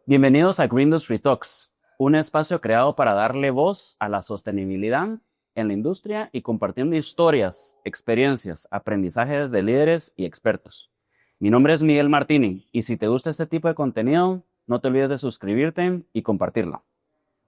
Bienvenidos a Green Industry Talks, un espacio creado para darle voz a la sostenibilidad en la industria y compartiendo historias, experiencias, aprendizajes de líderes y expertos. Mi nombre es Miguel Martini y si te gusta este tipo de contenido, no te olvides de suscribirte y compartirlo.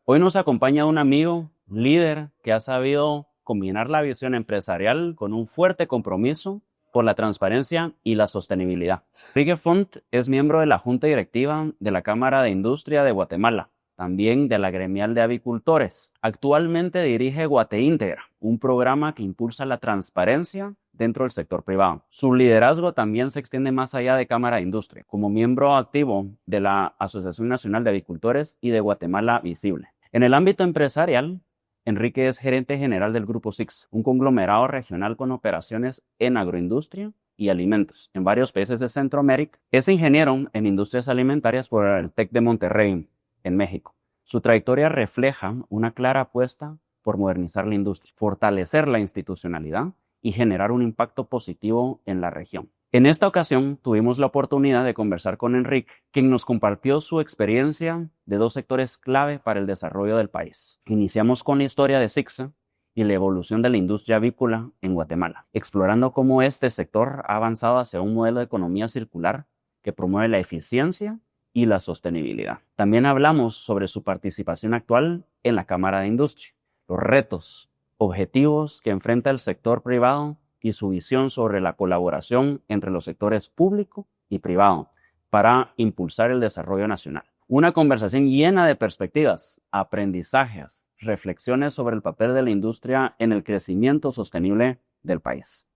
Hoy nos acompaña un amigo, líder, que ha sabido combinar la visión empresarial con un fuerte compromiso por la transparencia y la sostenibilidad. Enrique Font es miembro de la Junta Directiva de la Cámara de Industria de Guatemala, también de la Gremial de Avicultores. Actualmente dirige Guateíntegra, un programa que impulsa la transparencia dentro del sector privado. Su liderazgo también se extiende más allá de Cámara de Industria, como miembro activo de la Asociación Nacional de Avicultores y de Guatemala Visible. En el ámbito empresarial, Enrique es gerente general del Grupo SIX, un conglomerado regional con operaciones en agroindustria y alimentos en varios países de Centroamérica. Es ingeniero en industrias alimentarias por el TEC de Monterrey, en México. Su trayectoria refleja una clara apuesta por modernizar la industria, fortalecer la institucionalidad y generar un impacto positivo en la región. En esta ocasión tuvimos la oportunidad de conversar con Enrique, quien nos compartió su experiencia de dos sectores clave para el desarrollo del país. Iniciamos con la historia de SICSA y la evolución de la industria avícola en Guatemala, explorando cómo este sector ha avanzado hacia un modelo de economía circular que promueve la eficiencia y la sostenibilidad. También hablamos sobre su participación actual en la Cámara de Industria, los retos, objetivos que enfrenta el sector privado y su visión sobre la colaboración entre los sectores público y privado para impulsar el desarrollo nacional. Una conversación llena de perspectivas, aprendizajes, reflexiones sobre el papel de la industria en el crecimiento sostenible del país.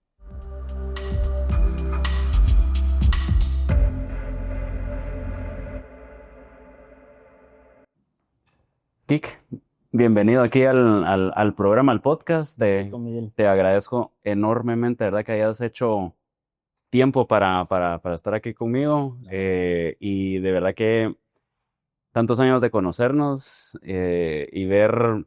Kik, bienvenido aquí al programa, al podcast. Te agradezco enormemente, ¿verdad? Que hayas hecho tiempo para estar aquí conmigo y de verdad que tantos años de conocernos y ver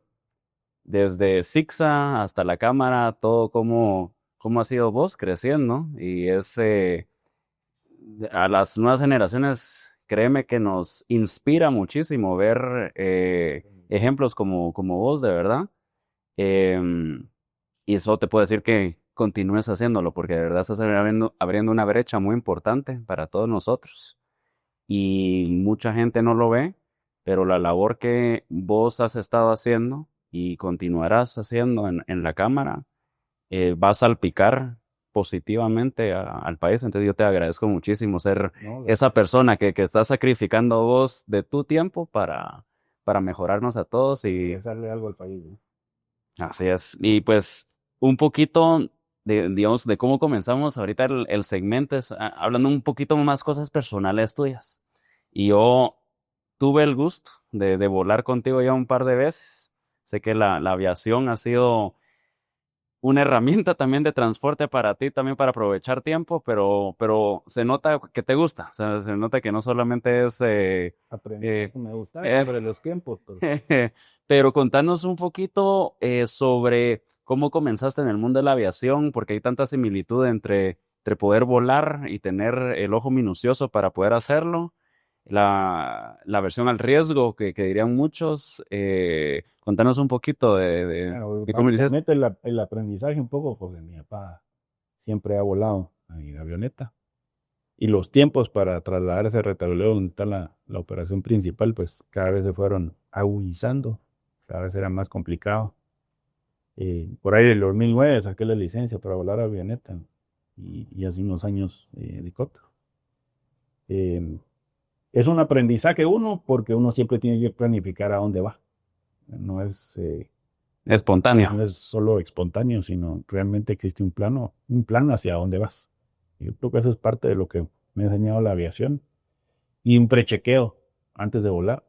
desde SICSA hasta la cámara todo cómo ha sido vos creciendo y a las nuevas generaciones, créeme que nos inspira muchísimo ver ejemplos como vos, de verdad. Y eso te puedo decir que continúes haciéndolo, porque de verdad estás abriendo una brecha muy importante para todos nosotros. Y mucha gente no lo ve, pero la labor que vos has estado haciendo y continuarás haciendo en la Cámara va a salpicar positivamente al país. Entonces yo te agradezco muchísimo ser esa persona que está sacrificando vos de tu tiempo para mejorarnos a todos y Darle algo al país, ¿no? así es. Y pues un poquito digamos, de cómo comenzamos ahorita el segmento, es hablando un poquito más cosas personales tuyas. Y yo tuve el gusto de volar contigo ya un par de veces. Sé que la aviación ha sido una herramienta también de transporte para ti, también para aprovechar tiempo, pero se nota que te gusta. O sea, se nota que no solamente es... Aprendí, me gustaba eh, sobre los tiempos, pero Pero contanos un poquito sobre cómo comenzaste en el mundo de la aviación, porque hay tanta similitud entre poder volar y tener el ojo minucioso para poder hacerlo, la versión al riesgo que dirían muchos. Contanos un poquito bueno, de cómo iniciaste. básicamente el aprendizaje un poco, porque mi papá siempre ha volado en avioneta. Y los tiempos para trasladar ese retablo donde está la operación principal, pues cada vez se fueron agudizando, cada vez era más complicado. Por ahí del 2009 saqué la licencia para volar avioneta y hace unos años de helicóptero. Eh, es un aprendizaje uno porque uno siempre tiene que planificar a dónde va. No Espontáneo. no es solo espontáneo, sino realmente existe un plan hacia dónde vas. Yo creo que eso es parte de lo que me ha enseñado la aviación. Y un prechequeo antes de volar.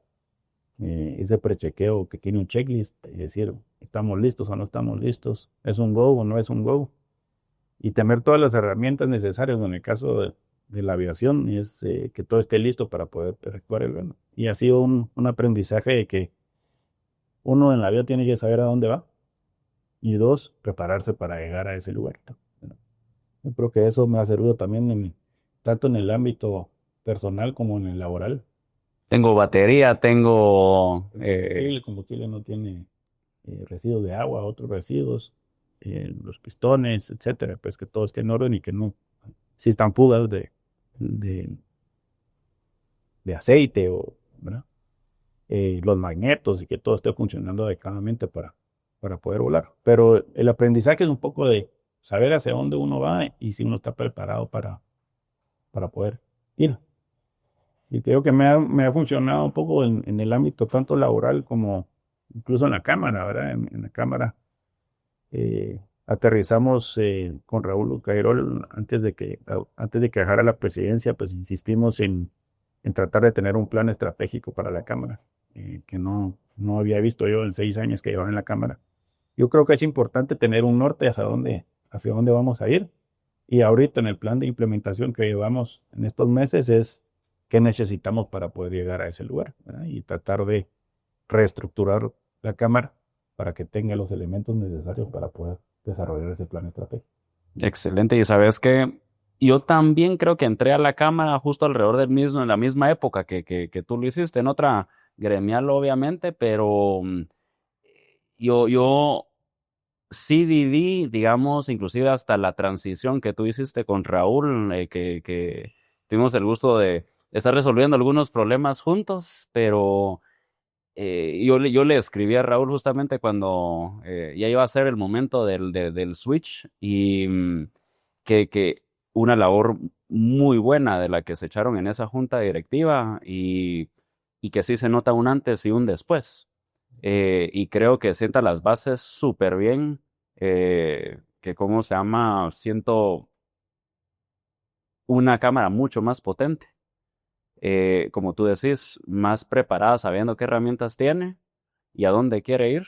Ese prechequeo que tiene un checklist, es decir, ¿estamos listos o no estamos listos? ¿Es un go o no es un go? Y tener todas las herramientas necesarias en el caso de la aviación es que todo esté listo para poder efectuar el vuelo. Y ha sido un aprendizaje de que uno en la vida tiene que saber a dónde va y dos, prepararse para llegar a ese lugar, ¿no? Yo creo que eso me ha servido también tanto en el ámbito personal como en el laboral. Tengo batería, tengo... El combustible no tiene residuos de agua, otros residuos, los pistones, etcétera, pues que todo esté en orden y que no existan fugas de, de aceite o, ¿verdad? Los magnetos y que todo esté funcionando adecuadamente para poder volar. Pero el aprendizaje es un poco de saber hacia dónde uno va y si uno está preparado para poder ir. Y creo que me ha funcionado un poco en el ámbito tanto laboral como incluso en la cámara, ¿verdad? En la cámara aterrizamos con Raúl Cairol antes de que dejara la presidencia, pues insistimos en tratar de tener un plan estratégico para la cámara, que no había visto yo en 6 años que llevaba en la cámara. Yo creo que es importante tener un norte hacia dónde vamos a ir. Y ahorita en el plan de implementación que llevamos en estos meses es qué necesitamos para poder llegar a ese lugar, ¿verdad? Y tratar de reestructurar la cámara para que tenga los elementos necesarios para poder desarrollar ese plan estratégico. Excelente. Y sabes que yo también creo que entré a la cámara justo alrededor del mismo, en la misma época que tú lo hiciste, en otra gremial obviamente, pero yo sí viví, digamos, inclusive hasta la transición que tú hiciste con Raúl, que tuvimos el gusto de estar resolviendo algunos problemas juntos, pero yo le escribí a Raúl justamente cuando ya iba a ser el momento del switch y que una labor muy buena de la que se echaron en esa junta directiva y que sí se nota un antes y un después. Y creo que sienta las bases súper bien, que cómo se llama, siento una cámara mucho más potente, como tú decís, más preparada, sabiendo qué herramientas tiene y a dónde quiere ir.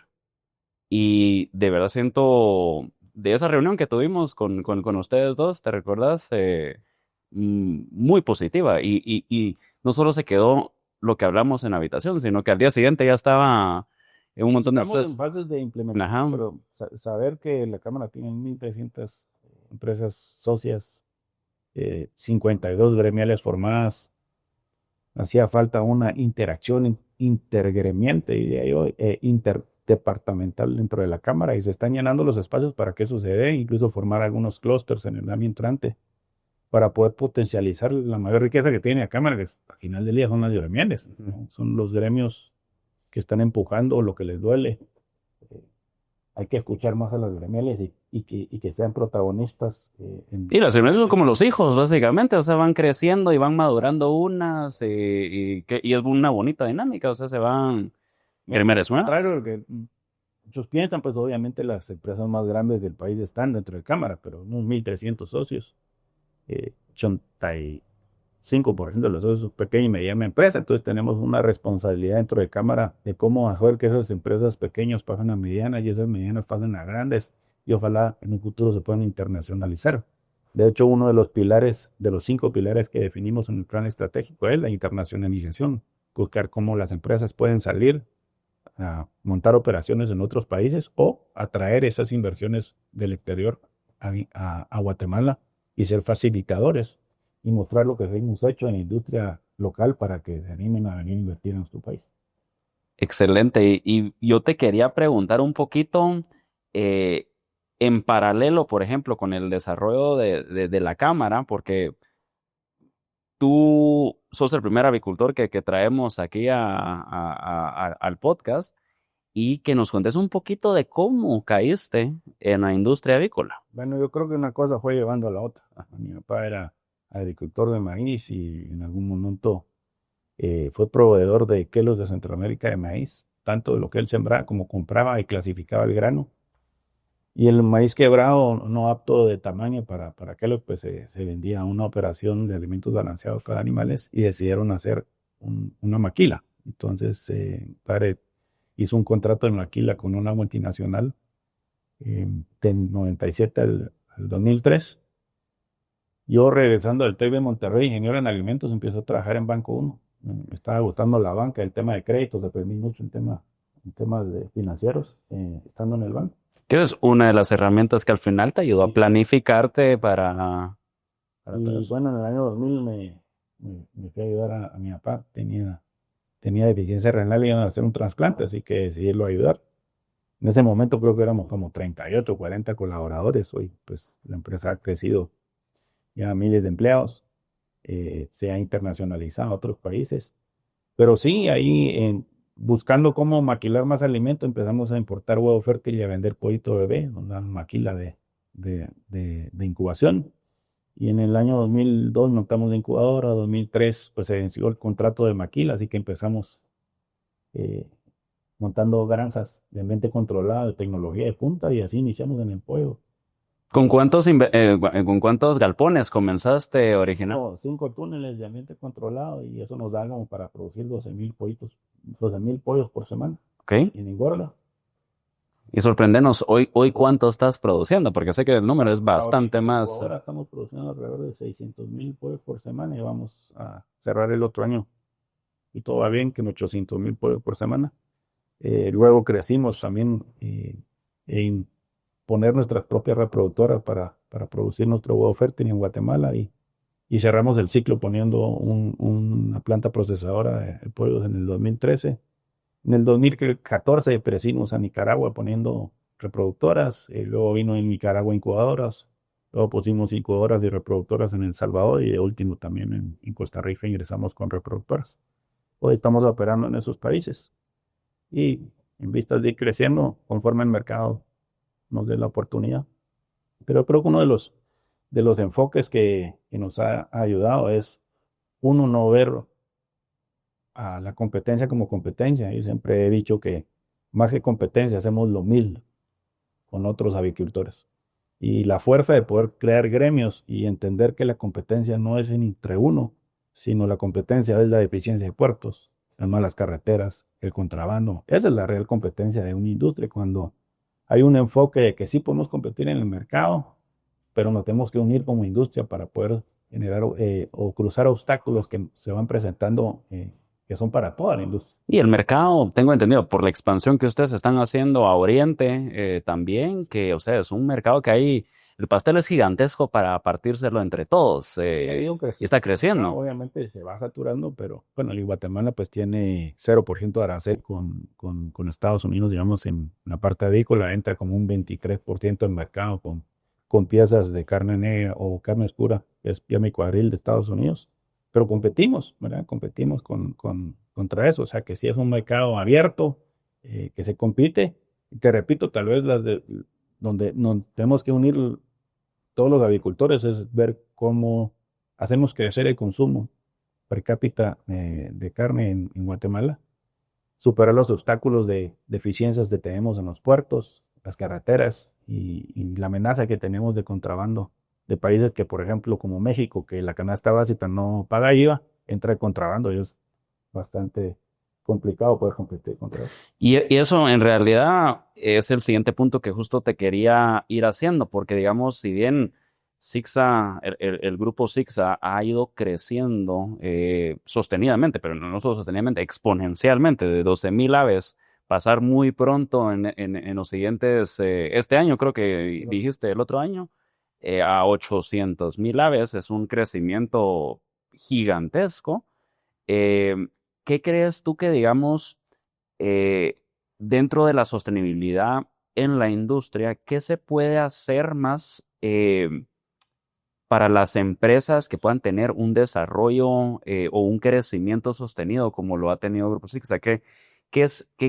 Y de verdad siento, de esa reunión que tuvimos con ustedes dos, ¿te recuerdas? Muy positiva. Y no solo se quedó lo que hablamos en la habitación, sino que al día siguiente ya estaba en un montón de Estamos en cosas. fases de implementación, Ajá. pero saber que la Cámara tiene 1.300 empresas socias, 52 gremiales formadas, hacía falta una interacción intergremiente, diría yo, interdepartamental dentro de la Cámara y se están llenando los espacios para que eso se dé, incluso formar algunos clústeres en el año entrante para poder potencializar la mayor riqueza que tiene la Cámara, que al final del día son las gremiales, ¿no? Son los gremios que están empujando lo que les duele. Hay que escuchar más a las gremiales y que sean protagonistas. Y las cervezas son como los hijos, básicamente, o sea, van creciendo y van madurando unas, y es una bonita dinámica, o sea, se van gremiales nuevas. Contrario a lo que muchos piensan, pues obviamente las empresas más grandes del país están dentro de Cámara, pero unos 1.300 socios, 85% de los socios son pequeña y mediana empresa, entonces tenemos una responsabilidad dentro de Cámara de cómo hacer que esas empresas pequeñas pasen a medianas y esas medianas pasen a grandes y ojalá en un futuro se puedan internacionalizar. De hecho, uno de los pilares, de los 5 pilares que definimos en el plan estratégico es la internacionalización, buscar cómo las empresas pueden salir a montar operaciones en otros países o atraer esas inversiones del exterior a Guatemala y ser facilitadores y mostrar lo que hemos hecho en la industria local para que se animen a venir a invertir en nuestro país. Excelente. Y yo te quería preguntar un poquito, eh, en paralelo, por ejemplo, con el desarrollo de la cámara, porque tú sos el primer avicultor que traemos aquí al podcast y que nos cuentes un poquito de cómo caíste en la industria avícola. Bueno, yo creo que una cosa fue llevando a la otra. Mi papá era agricultor de maíz y en algún momento fue proveedor de kilos de Centroamérica de maíz, tanto de lo que él sembraba como compraba y clasificaba el grano. Y el maíz quebrado, no apto de tamaño para Kellogg, pues se vendía a una operación de alimentos balanceados para animales y decidieron hacer una maquila. Entonces, padre hizo un contrato de maquila con una multinacional del 97 al 2003. Yo regresando del TEC de Monterrey, ingeniero en alimentos, empiezo a trabajar en Banco 1. Me estaba gustando la banca, el tema de créditos, aprendí mucho en temas financieros, estando en el banco. Que es una de las herramientas que al final te ayudó a planificarte para todo Y eso. bueno, en el año 2000 me fui a ayudar a mi papá. Tenía tenía deficiencia renal y iban a hacer un trasplante, así que decidí irlo a ayudar. En ese momento creo que éramos como 38, 40 colaboradores. Hoy pues la empresa ha crecido ya a miles de empleados, se ha internacionalizado a otros países. Pero sí, ahí buscando cómo maquilar más alimento, empezamos a importar huevo fértil y a vender pollito bebé, una maquila de incubación. Y en el año 2002 montamos la incubadora, 2003 pues se venció el contrato de maquila, así que empezamos eh, montando granjas de ambiente controlado, de tecnología de punta, y así iniciamos en el pollo. ¿Con cuántos galpones comenzaste original? 5 túneles de ambiente controlado y eso nos da como para producir 12,000 pollitos, 12,000 pollos por semana Ok. en engorda. Y sorprendenos, hoy cuánto estás produciendo, porque sé que el número es bastante más. Ahora estamos produciendo alrededor de 600,000 pollos por semana y vamos a cerrar el otro año. Y todo va bien, que en 800,000 pollos por semana. Luego crecimos también en poner nuestras propias reproductoras para producir nuestro huevo fértil en Guatemala y cerramos el ciclo poniendo una planta procesadora de pollos en el 2013. En el 2014 crecimos a Nicaragua poniendo reproductoras, luego vino en Nicaragua incubadoras, luego pusimos incubadoras y reproductoras en El Salvador y de último también en Costa Rica ingresamos con reproductoras. Hoy estamos operando en esos países y en vistas de ir creciendo conforme el mercado nos dé la oportunidad. Pero creo que uno de los enfoques que nos ha ayudado es, uno, no ver a la competencia como competencia. Yo siempre he dicho que más que competencia hacemos lo mismo con otros avicultores. Y la fuerza de poder crear gremios y entender que la competencia no es entre uno, sino la competencia es la deficiencia de puertos, las malas carreteras, el contrabando. Esa es la real competencia de una industria, cuando hay un enfoque de que sí podemos competir en el mercado, pero nos tenemos que unir como industria para poder generar o cruzar obstáculos que se van presentando, que son para toda la industria. Y el mercado, tengo entendido, por la expansión que ustedes están haciendo a Oriente, también, que, o sea, es un mercado que hay, el pastel es gigantesco para partírselo entre todos, y está creciendo. Obviamente se va saturando, pero bueno, y Guatemala pues tiene 0% de arancel con Estados Unidos, digamos, en la parte avícola entra como un 23% en mercado con piezas de carne negra o carne oscura, que es mi cuadril de Estados Unidos, pero competimos, ¿verdad? Competimos contra eso, o sea que sí es un mercado abierto, que se compite, y te repito, tal vez donde nos tenemos que unir todos los agricultores es ver cómo hacemos crecer el consumo per cápita de carne en Guatemala, superar los obstáculos de deficiencias que tenemos en los puertos, las carreteras y la amenaza que tenemos de contrabando de países que, por ejemplo, como México, que la canasta básica no paga IVA, entra el contrabando y es bastante complicado poder competir contra eso. Y eso en realidad es el siguiente punto que justo te quería ir haciendo, porque digamos, si bien Sixa, el grupo Sixa ha ido creciendo sostenidamente, pero no solo sostenidamente, exponencialmente, de 12,000 aves, pasar muy pronto en los siguientes, este año creo que dijiste el otro año, a 800,000 aves, es un crecimiento gigantesco. Eh, ¿Qué crees tú que, digamos, eh, dentro de la sostenibilidad en la industria, qué se puede hacer más para las empresas que puedan tener un desarrollo o un crecimiento sostenido como lo ha tenido Grupo Six? O sea, ¿qué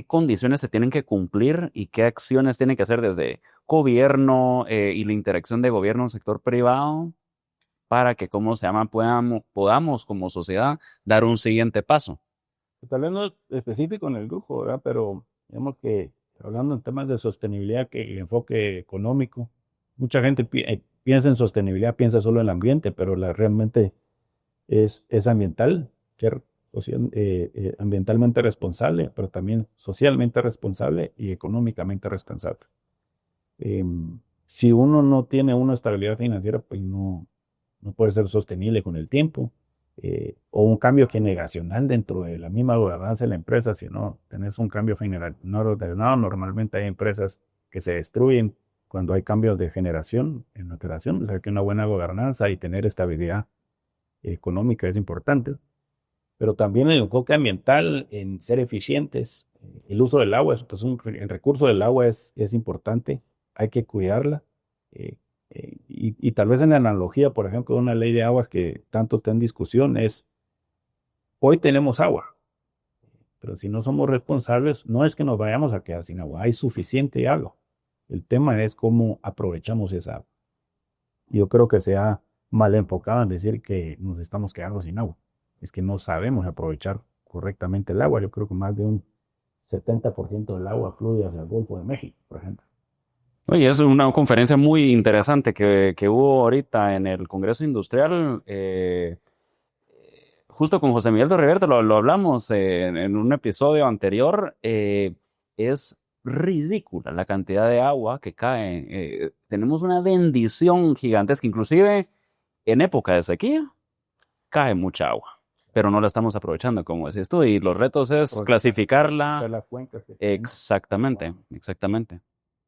condiciones se tienen que cumplir y qué acciones tienen que hacer desde gobierno y la interacción de gobierno, sector privado, para que, ¿cómo se llama?, podamos como sociedad dar un siguiente paso? Tal vez no es específico en el grupo, ¿verdad? Pero digamos que hablando en temas de sostenibilidad, que el enfoque económico, mucha gente piensa en sostenibilidad, piensa solo en el ambiente, pero realmente es ambiental, ser ambientalmente responsable, pero también socialmente responsable y económicamente responsable. Si uno no tiene una estabilidad financiera, pues no puede ser sostenible con el tiempo. O un cambio generacional dentro de la misma gobernanza de la empresa, si no tenés un cambio general no ordenado. Normalmente hay empresas que se destruyen cuando hay cambios de generación en la operación. O sea que una buena gobernanza y tener estabilidad económica es importante. pero también el enfoque ambiental en ser eficientes. El uso del agua, pues el recurso del agua es importante, hay que cuidarla. eh, y tal vez en la analogía, por ejemplo, de una ley de aguas que tanto está en discusión es, hoy tenemos agua, pero si no somos responsables, no es que nos vayamos a quedar sin agua, hay suficiente agua. El tema es cómo aprovechamos esa agua. Yo creo que se ha mal enfocado en decir que nos estamos quedando sin agua. Es que no sabemos aprovechar correctamente el agua. Yo creo que más de un 70% del agua fluye hacia el Golfo de México, por ejemplo. Oye, es una conferencia muy interesante que hubo ahorita en el Congreso Industrial. Justo con José Miguel Torreverte lo hablamos en un episodio anterior. Es ridícula la cantidad de agua que cae. Tenemos una bendición gigantesca, inclusive en época de sequía, cae mucha agua, pero no la estamos aprovechando, como decías tú, y los retos es clasificarla. La cuenca que tenemos. Exactamente, exactamente.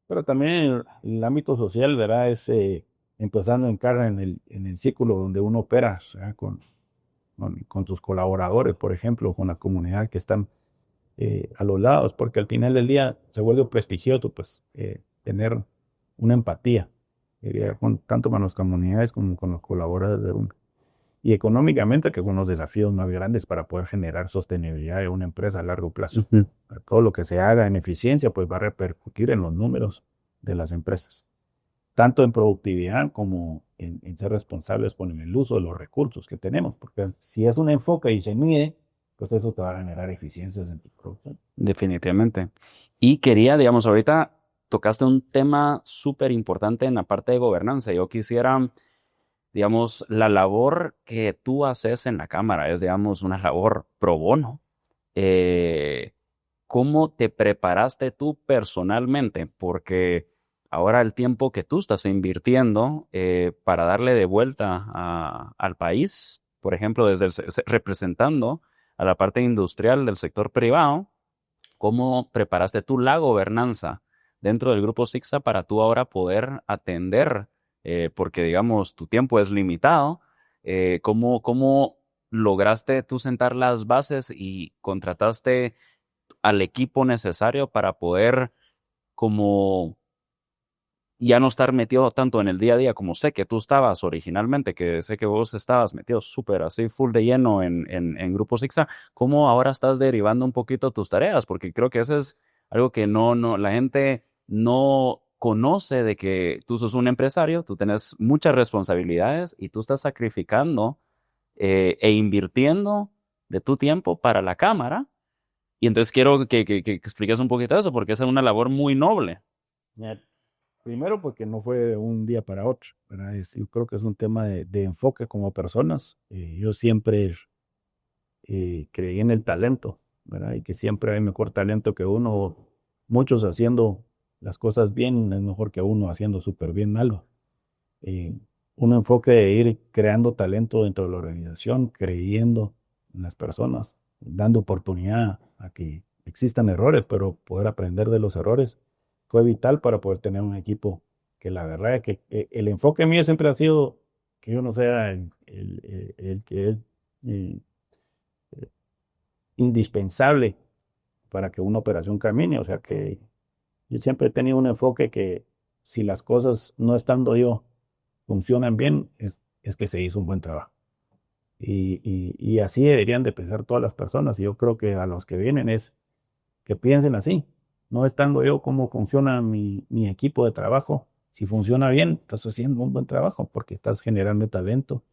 Pero también el ámbito social, ¿verdad? Es empezando en el círculo donde uno opera, o sea, con tus colaboradores, por ejemplo, con la comunidad que están a los lados, porque al final del día se vuelve prestigioso, pues, tener una empatía, tanto con las comunidades como con los colaboradores de uno. Y económicamente, que son los desafíos más grandes para poder generar sostenibilidad de una empresa a largo plazo. Ujú. Todo lo que se haga en eficiencia, pues va a repercutir en los números de las empresas, tanto en productividad como en ser responsables con el uso de los recursos que tenemos, porque si es un enfoque y se mide, pues eso te va a generar eficiencias en tu producción. Definitivamente. Y quería, digamos, ahorita tocaste un tema súper importante en la parte de gobernanza. Yo quisiera, digamos, la labor que tú haces en la Cámara es, digamos, una labor pro bono. Eh, ¿Cómo te preparaste tú personalmente? Porque ahora el tiempo que tú estás invirtiendo para darle de vuelta al país, por ejemplo, representando a la parte industrial del sector privado, ¿cómo preparaste tú la gobernanza dentro del grupo SICSA para tú ahora poder atender, porque digamos tu tiempo es limitado, cómo lograste tú sentar las bases y contrataste al equipo necesario para poder como ya no estar metido tanto en el día a día como sé que tú estabas originalmente, que sé que vos estabas metido súper así, full de lleno en Grupo Sixa, ¿cómo ahora estás derivando un poquito tus tareas? Porque creo que eso es algo que la gente no conoce de que tú sos un empresario, tú tienes muchas responsabilidades y tú estás sacrificando e invirtiendo de tu tiempo para la cámara. Y entonces quiero que expliques un poquito eso, porque es una labor muy noble. Ya, primero, porque no fue de un día para otro, ¿verdad? Yo creo que es un tema de enfoque como personas. Yo siempre creí en el talento, ¿verdad? Y que siempre hay mejor talento que uno. Muchos haciendo las cosas bien es mejor que uno haciendo súper bien algo. Eh, un enfoque de ir creando talento dentro de la organización, creyendo en las personas, dando oportunidad a que existan errores, pero poder aprender de los errores fue vital para poder tener un equipo que la verdad es que el enfoque mío siempre ha sido que yo no sea el que es eh, indispensable para que una operación camine. O sea que yo siempre he tenido un enfoque que si las cosas no estando yo funcionan bien, es que se hizo un buen trabajo. Y así deberían de pensar todas las personas. Y yo creo que a los que vienen es que piensen así. No estando yo cómo funciona mi equipo de trabajo. Si funciona bien, estás haciendo un buen trabajo porque estás generando talento.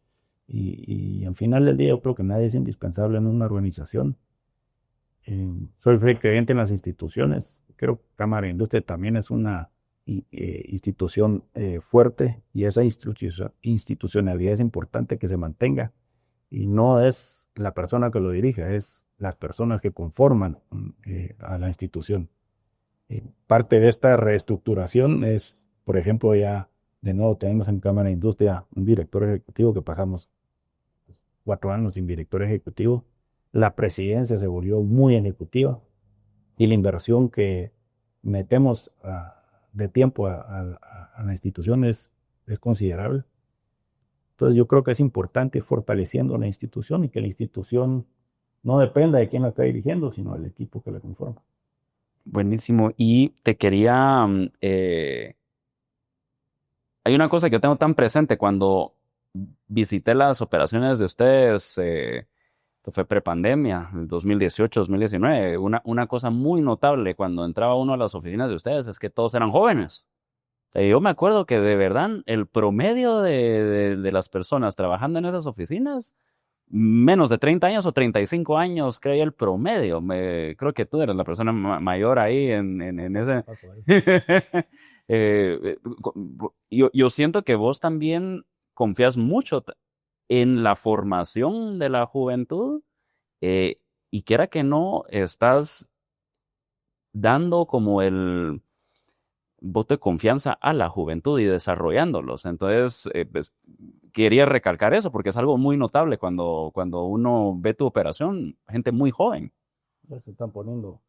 Y al final del día yo creo que nadie es indispensable en una organización. Soy creyente en las instituciones. Creo que Cámara de Industria también es una institución fuerte y esa institucionalidad es importante que se mantenga. Y no es la persona que lo dirige, es las personas que conforman a la institución. Parte de esta reestructuración es, por ejemplo, ya de nuevo tenemos en Cámara de Industria un director ejecutivo que pasamos 4 años sin director ejecutivo. La presidencia se volvió muy ejecutiva y la inversión que metemos de tiempo a la institución es considerable. Entonces yo creo que es importante ir fortaleciendo la institución y que la institución no dependa de quién la está dirigiendo, sino del equipo que la conforma. Buenísimo. Y te quería, hay una cosa que yo tengo tan presente cuando visité las operaciones de ustedes, esto fue prepandemia, el 2018, 2019. Una cosa muy notable cuando entraba uno a las oficinas de ustedes es que todos eran jóvenes. Yo me acuerdo que de verdad el promedio de las personas trabajando en esas oficinas, menos de 30 años o 35 años, creo yo el promedio. Creo que tú eres la persona mayor ahí en ese. Ah, por ahí. Yo siento que vos también confías mucho en la formación de la juventud, eh, y quiera que no, estás dando como el voto de confianza a la juventud y desarrollándolos. Entonces, pues, quería recalcar eso porque es algo muy notable cuando uno ve tu operación, gente muy joven. Ya se están poniendo.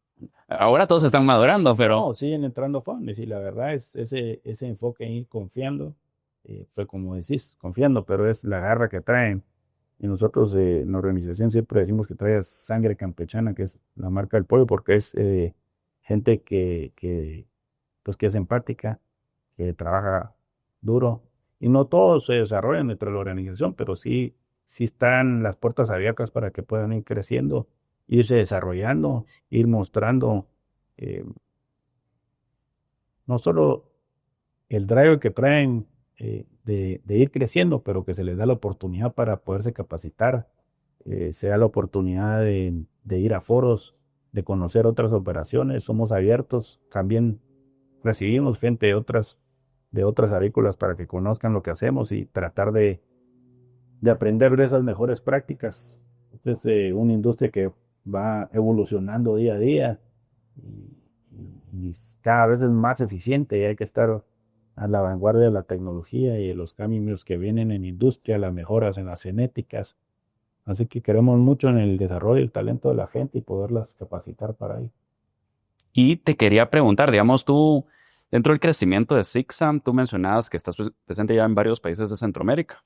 Ahora todos están madurando, pero No, siguen entrando jóvenes y la verdad es ese enfoque en ir confiando, fue como decís, confiando, pero es la garra que traen. Y nosotros en la organización siempre decimos que trae sangre campechana, que es la marca del pollo, porque es gente pues, que es empática, que trabaja duro. Y no todos se desarrollan dentro de la organización, pero sí están las puertas abiertas para que puedan ir creciendo, irse desarrollando, ir mostrando eh, no solo el drive que traen de ir creciendo, pero que se les da la oportunidad para poderse capacitar, sea la oportunidad de ir a foros, de conocer otras operaciones. Somos abiertos, también recibimos gente de otras avícolas para que conozcan lo que hacemos y tratar de aprender de esas mejores prácticas. Es una industria que va evolucionando día a día y cada vez es más eficiente y hay que estar a la vanguardia de la tecnología y de los cambios que vienen en industria, las mejoras en las genéticas. Así que queremos mucho en el desarrollo y el talento de la gente y poderlas capacitar para ello. y te quería preguntar, digamos tú, dentro del crecimiento de Sixam, tú mencionabas que estás presente ya en varios países de Centroamérica.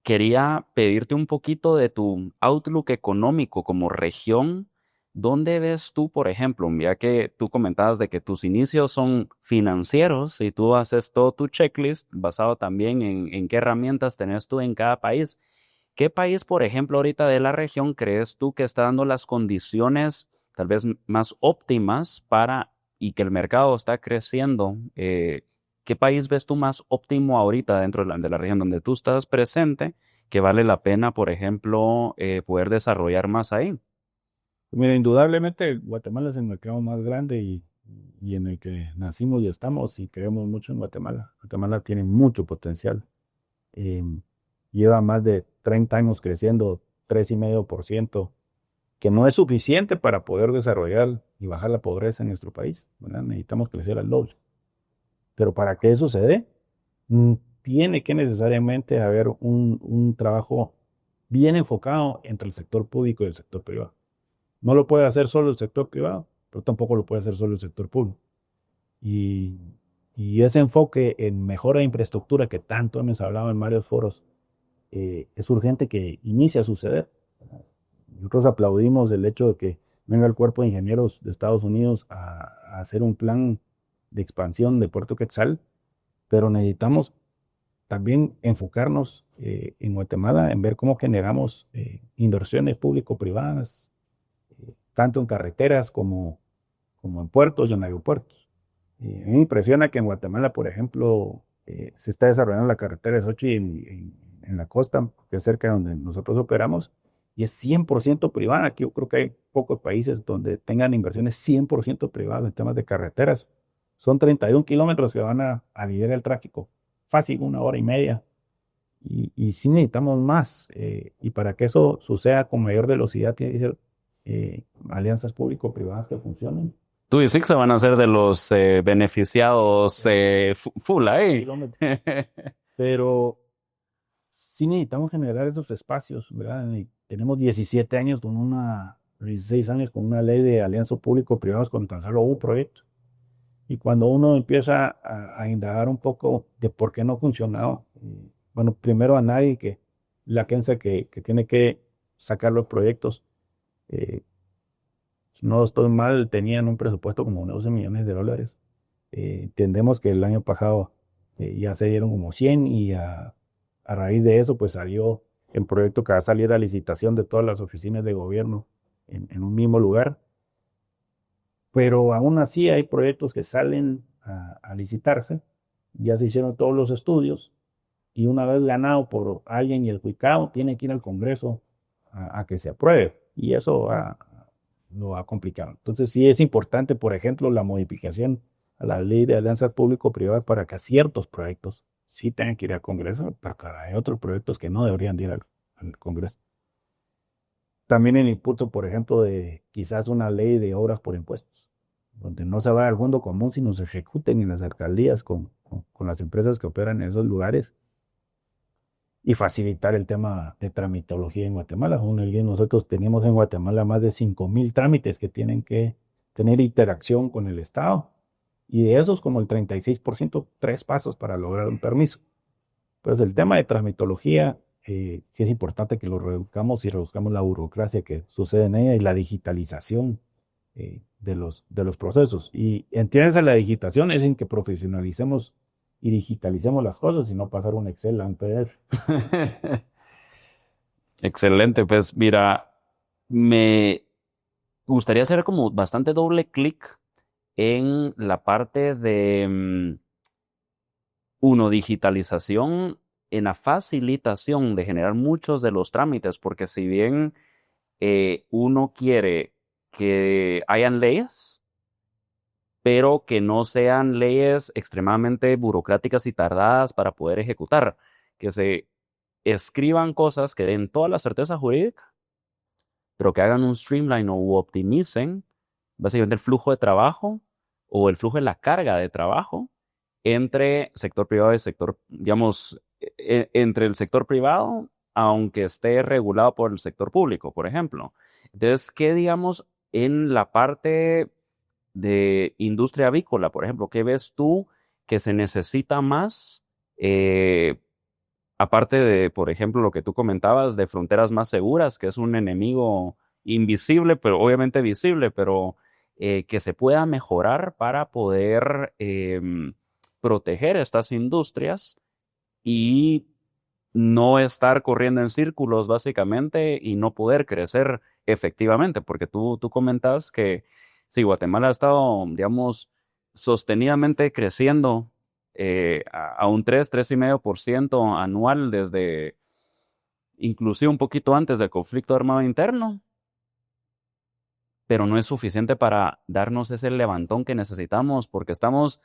Quería pedirte un poquito de tu outlook económico como región. ¿Dónde ves tú, por ejemplo, ya que tú comentabas de que tus inicios son financieros y tú haces todo tu checklist basado también en qué herramientas tenés tú en cada país? ¿Qué país, por ejemplo, ahorita de la región crees tú que está dando las condiciones tal vez más óptimas para y que el mercado está creciendo? ¿Qué país ves tú más óptimo ahorita dentro de la región donde tú estás presente que vale la pena, por ejemplo, poder desarrollar más ahí? Mira, indudablemente Guatemala es el mercado más grande y en el que nacimos y estamos y creemos mucho en Guatemala. Guatemala tiene mucho potencial. Eh, Lleva más de 30 años creciendo 3,5%, que no es suficiente para poder desarrollar y bajar la pobreza en nuestro país, ¿verdad? Necesitamos crecer al doble. Pero para que eso se dé, mm, tiene que necesariamente haber un trabajo bien enfocado entre el sector público y el sector privado. No lo puede hacer solo el sector privado, pero tampoco lo puede hacer solo el sector público. Y, y ese enfoque en mejora de infraestructura que tanto hemos hablado en varios foros, es urgente que inicie a suceder. Nosotros aplaudimos el hecho de que venga el Cuerpo de Ingenieros de Estados Unidos a hacer un plan de expansión de Puerto Quetzal, pero necesitamos también enfocarnos en Guatemala en ver cómo generamos inversiones público-privadas, tanto en carreteras como en puertos y en aeropuertos. A mí me impresiona que en Guatemala, por ejemplo, se está desarrollando la carretera de Xochitl en la costa, que es cerca de donde nosotros operamos, y es 100% privada. Aquí yo creo que hay pocos países donde tengan inversiones 100% privadas en temas de carreteras. Son 31 kilómetros que van a aliviar el tráfico, fácil, 1 hora y media. Y sí necesitamos más. Y para que eso suceda con mayor velocidad, tiene que ser alianzas público-privadas que funcionen. Tú y Sixa van a ser de los beneficiados full ahí. Kilómetros. Pero sí necesitamos generar esos espacios, ¿verdad? Y tenemos 17 años 16 años con una ley de alianzas público-privadas con tan solo un proyecto. Y cuando uno empieza a indagar un poco de por qué no ha funcionado, bueno, primero a nadie que la piensa que tiene que sacar los proyectos, Si no estoy mal, tenían un presupuesto como de $12 millones. Entendemos que el año pasado ya se dieron como 100 y a raíz de eso pues salió el proyecto que va a salir a licitación de todas las oficinas de gobierno en un mismo lugar. Pero aún así hay proyectos que salen a licitarse, ya se hicieron todos los estudios y una vez ganado por alguien y el juicado, tiene que ir al Congreso a que se apruebe y eso lo ha complicado. Entonces sí es importante, por ejemplo, la modificación a la ley de alianzas público-privadas para que ciertos proyectos sí tengan que ir al Congreso, pero hay otros proyectos que no deberían de ir al Congreso. También el impulso, por ejemplo, de quizás una ley de obras por impuestos, donde no se va al fondo común, sino se ejecuten en las alcaldías con las empresas que operan en esos lugares y facilitar el tema de tramitología en Guatemala. Nosotros tenemos en Guatemala más de 5,000 trámites que tienen que tener interacción con el Estado y de esos como el 36%, 3 pasos para lograr un permiso. Pues el tema de tramitología, sí es importante que lo reduzcamos y reduzcamos la burocracia que sucede en ella y la digitalización de los procesos. Y entiéndase, la digitación es en que profesionalicemos y digitalicemos las cosas y no pasar un Excel a un PDF. Excelente, pues mira, me gustaría hacer como bastante doble clic en la parte de, uno, digitalización en la facilitación de generar muchos de los trámites, porque si bien uno quiere que hayan leyes, pero que no sean leyes extremadamente burocráticas y tardadas para poder ejecutar, que se escriban cosas que den toda la certeza jurídica, pero que hagan un streamline o optimicen básicamente el flujo de trabajo o el flujo de la carga de trabajo entre sector privado y sector, digamos, entre el sector privado, aunque esté regulado por el sector público, por ejemplo. Entonces, ¿qué digamos en la parte de industria avícola, por ejemplo? ¿Qué ves tú que se necesita más? Aparte de, por ejemplo, lo que tú comentabas de fronteras más seguras, que es un enemigo invisible, pero obviamente visible, pero que se pueda mejorar para poder proteger estas industrias y no estar corriendo en círculos básicamente y no poder crecer efectivamente, porque tú comentas que si Guatemala ha estado, digamos, sostenidamente creciendo a un 3,5% anual desde inclusive un poquito antes del conflicto armado interno, pero no es suficiente para darnos ese levantón que necesitamos porque estamos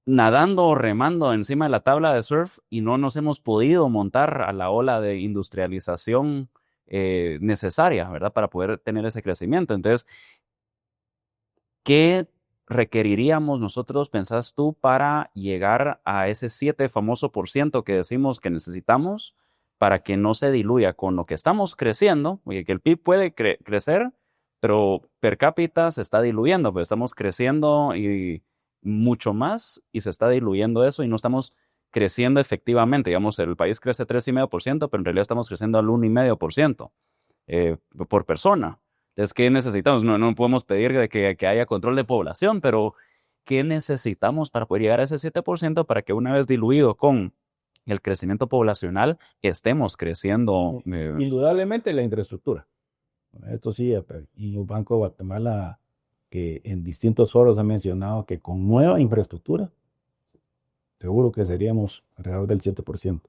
nadando o remando encima de la tabla de surf y no nos hemos podido montar a la ola de industrialización necesaria, ¿verdad? Para poder tener ese crecimiento. Entonces, ¿qué requeriríamos nosotros, pensás tú, para llegar a ese 7 famoso por ciento que decimos que necesitamos para que no se diluya con lo que estamos creciendo? Oye, que el PIB puede crecer, pero per cápita se está diluyendo, pues estamos creciendo y mucho más y se está diluyendo eso y no estamos creciendo efectivamente. Digamos, el país crece 3,5%, pero en realidad estamos creciendo al 1,5% por persona. Entonces, ¿qué necesitamos? No podemos pedir de que haya control de población, pero ¿qué necesitamos para poder llegar a ese 7% para que una vez diluido con el crecimiento poblacional estemos creciendo? Indudablemente la infraestructura. Esto sí, y el Banco de Guatemala, que en distintos foros ha mencionado que con nueva infraestructura, seguro que seríamos alrededor del 7%.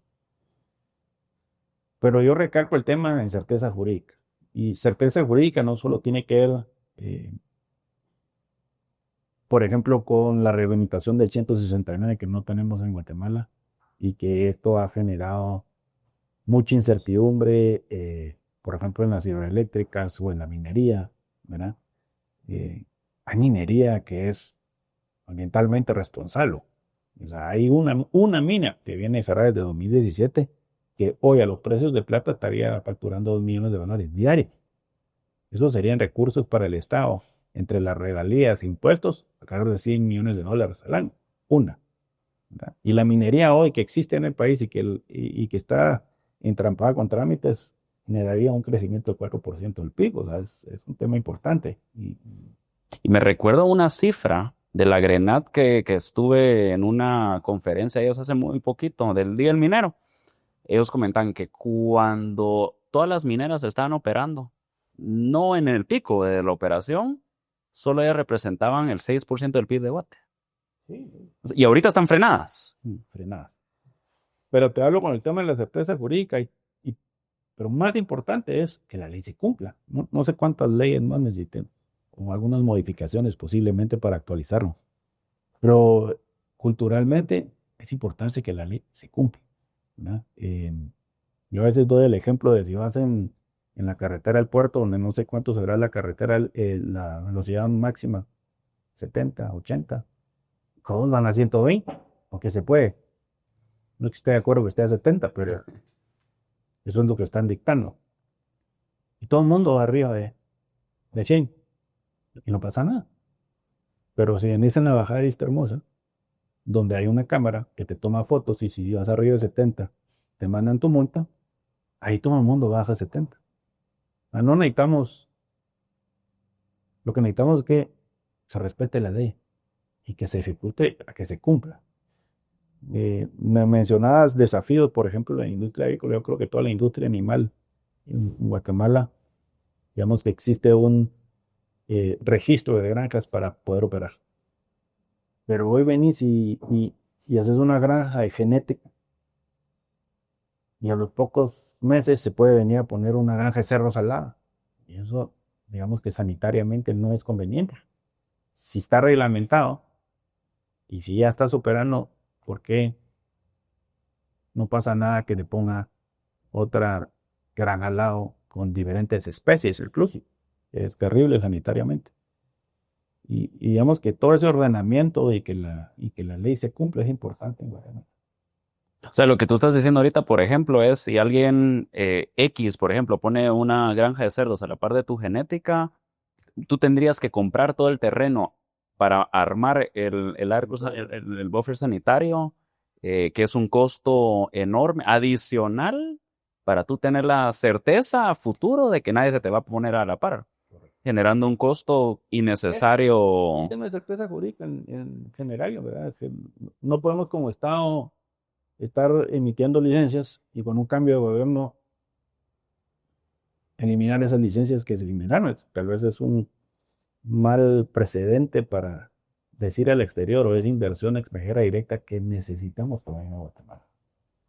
Pero yo recalco el tema de incerteza jurídica. Y certeza jurídica no solo tiene que ver, por ejemplo, con la reglamentación del 169 que no tenemos en Guatemala y que esto ha generado mucha incertidumbre, por ejemplo, en las hidroeléctricas o en la minería, ¿verdad? Hay minería que es ambientalmente responsable. O sea, hay una mina que viene cerrada desde 2017 que hoy a los precios de plata estaría facturando $2 millones diarios. Esos serían recursos para el Estado, entre las regalías e impuestos, alrededor de $100 millones al año. Una. ¿Verdad? Y la minería hoy que existe en el país y que está entrampada con trámites generaría un crecimiento del 4% del PIB. O sea, es un tema importante. Y me recuerdo una cifra de la Grenat que estuve en una conferencia ellos hace muy poquito, del Día del Minero. Ellos comentan que cuando todas las mineras estaban operando, no en el pico de la operación, solo ellas representaban el 6% del PIB de Guate. Sí, Y ahorita están frenadas. frenadas. Pero te hablo con el tema de la certeza jurídica, pero más importante es que la ley se cumpla. No sé cuántas leyes más necesiten, o algunas modificaciones posiblemente para actualizarlo. Pero culturalmente es importante que la ley se cumpla, ¿verdad? Yo a veces doy el ejemplo de si vas en la carretera del puerto, donde no sé cuánto será la carretera, la velocidad máxima, 70, 80, todos van a 120, porque se puede. No es que esté de acuerdo que esté a 70, pero eso es lo que están dictando. Y todo el mundo va arriba de 100 y no pasa nada. Pero si inician la bajada de Vista Hermosa, donde hay una cámara que te toma fotos y si vas arriba de 70, te mandan tu multa, ahí todo el mundo baja a 70. No necesitamos, lo que necesitamos es que se respete la ley y que se ejecute, que se cumpla. Me mencionabas desafíos, por ejemplo, la industria agrícola. Yo creo que toda la industria animal en Guatemala, digamos que existe un registro de granjas para poder operar. Pero hoy venís y haces una granja de genética y a los pocos meses se puede venir a poner una granja de cerdos al lado. Y eso, digamos que sanitariamente no es conveniente. Si está reglamentado y si ya estás operando, ¿por qué no pasa nada que le ponga otra granja al lado con diferentes especies incluso? Es terrible sanitariamente. Y digamos que todo ese ordenamiento y que la ley se cumpla es importante en Guatemala. O sea, lo que tú estás diciendo ahorita, por ejemplo, es si alguien X, por ejemplo, pone una granja de cerdos a la par de tu genética, tú tendrías que comprar todo el terreno para armar el buffer sanitario, que es un costo enorme, adicional, para tú tener la certeza a futuro de que nadie se te va a poner a la par, generando un costo innecesario. Es una certeza jurídica en general, ¿verdad? No podemos como Estado estar emitiendo licencias y con un cambio de gobierno eliminar esas licencias que se eliminaron. Tal vez es un mal precedente para decir al exterior o es inversión extranjera directa que necesitamos todavía en Guatemala.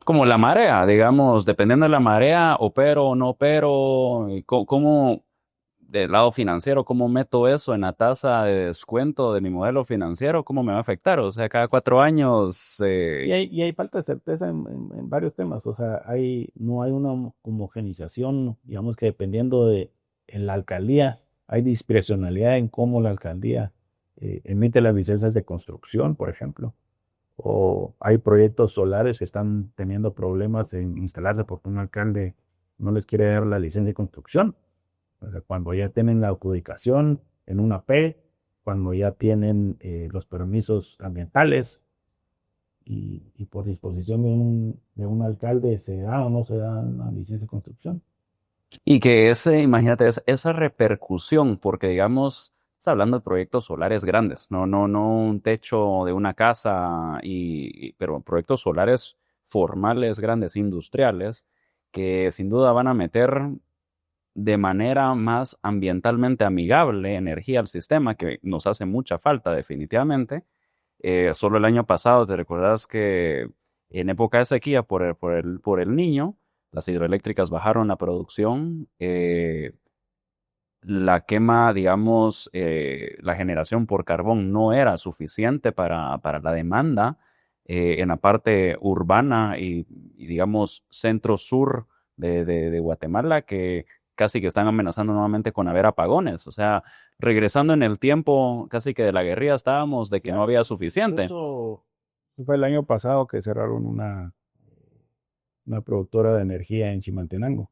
Como la marea, digamos, dependiendo de la marea, opero o no opero, y cómo, del lado financiero, cómo meto eso en la tasa de descuento de mi modelo financiero, cómo me va a afectar. O sea, cada 4 años. Y hay falta de certeza en varios temas. O sea, no hay una homogenización, digamos que dependiendo en la alcaldía, hay discrecionalidad en cómo la alcaldía emite las licencias de construcción, por ejemplo. O hay proyectos solares que están teniendo problemas en instalarse porque un alcalde no les quiere dar la licencia de construcción. O sea, cuando ya tienen la adjudicación en una P, cuando ya tienen los permisos ambientales y por disposición de un alcalde se da o no se da una licencia de construcción. Y que imagínate, esa repercusión, porque digamos, está hablando de proyectos solares grandes, no un techo de una casa, pero proyectos solares formales, grandes, industriales, que sin duda van a meter de manera más ambientalmente amigable energía al sistema, que nos hace mucha falta definitivamente. Solo el año pasado, ¿te recuerdas que en época de sequía por el Niño, las hidroeléctricas bajaron la producción? La quema, digamos, la generación por carbón no era suficiente para la demanda en la parte urbana y digamos, centro-sur de Guatemala, que casi que están amenazando nuevamente con haber apagones. O sea, regresando en el tiempo, casi que de la guerrilla estábamos, de que no había suficiente. Incluso fue el año pasado que cerraron una productora de energía en Chimaltenango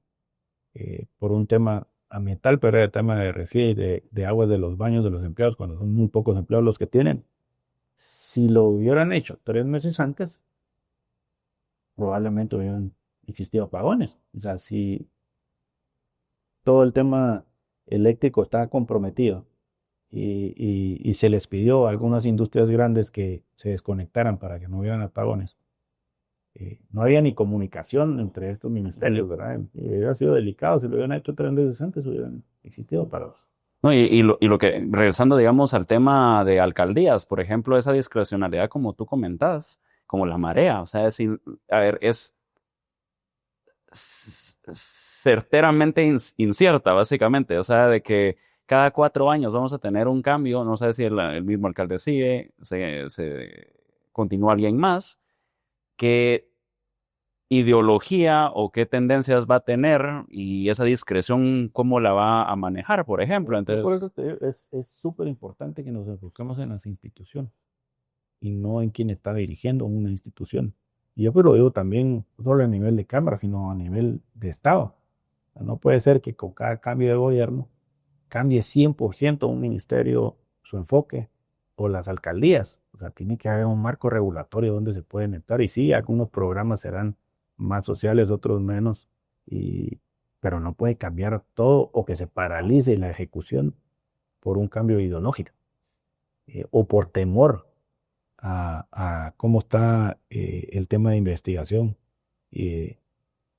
por un tema ambiental, pero era el tema de residuos de aguas de los baños de los empleados, cuando son muy pocos empleados los que tienen. Si lo hubieran hecho 3 meses antes, probablemente hubieran existido apagones. O sea, si todo el tema eléctrico está comprometido y se les pidió a algunas industrias grandes que se desconectaran para que no hubieran apagones. No había ni comunicación entre estos ministerios, ¿verdad? Y hubiera sido delicado si lo hubieran hecho 3 meses antes, hubieran existido paros. No, y lo que, regresando, digamos, al tema de alcaldías, por ejemplo, esa discrecionalidad como tú comentas, como la marea, o sea, a ver, es certeramente incierta, básicamente, o sea, de que cada 4 años vamos a tener un cambio, no sé si el mismo alcalde sigue, se continúa alguien más, qué ideología o qué tendencias va a tener y esa discreción, cómo la va a manejar, por ejemplo. Entonces, Por eso es súper importante que nos enfoquemos en las instituciones y no en quien está dirigiendo una institución. Y yo pues lo digo también, no solo a nivel de Cámara, sino a nivel de Estado. O sea, no puede ser que con cada cambio de gobierno cambie 100% un ministerio su enfoque o las alcaldías. O sea, tiene que haber un marco regulatorio donde se pueden entrar. Y sí, algunos programas serán más sociales, otros menos, pero no puede cambiar todo o que se paralice la ejecución por un cambio ideológico o por temor a cómo está el tema de investigación y,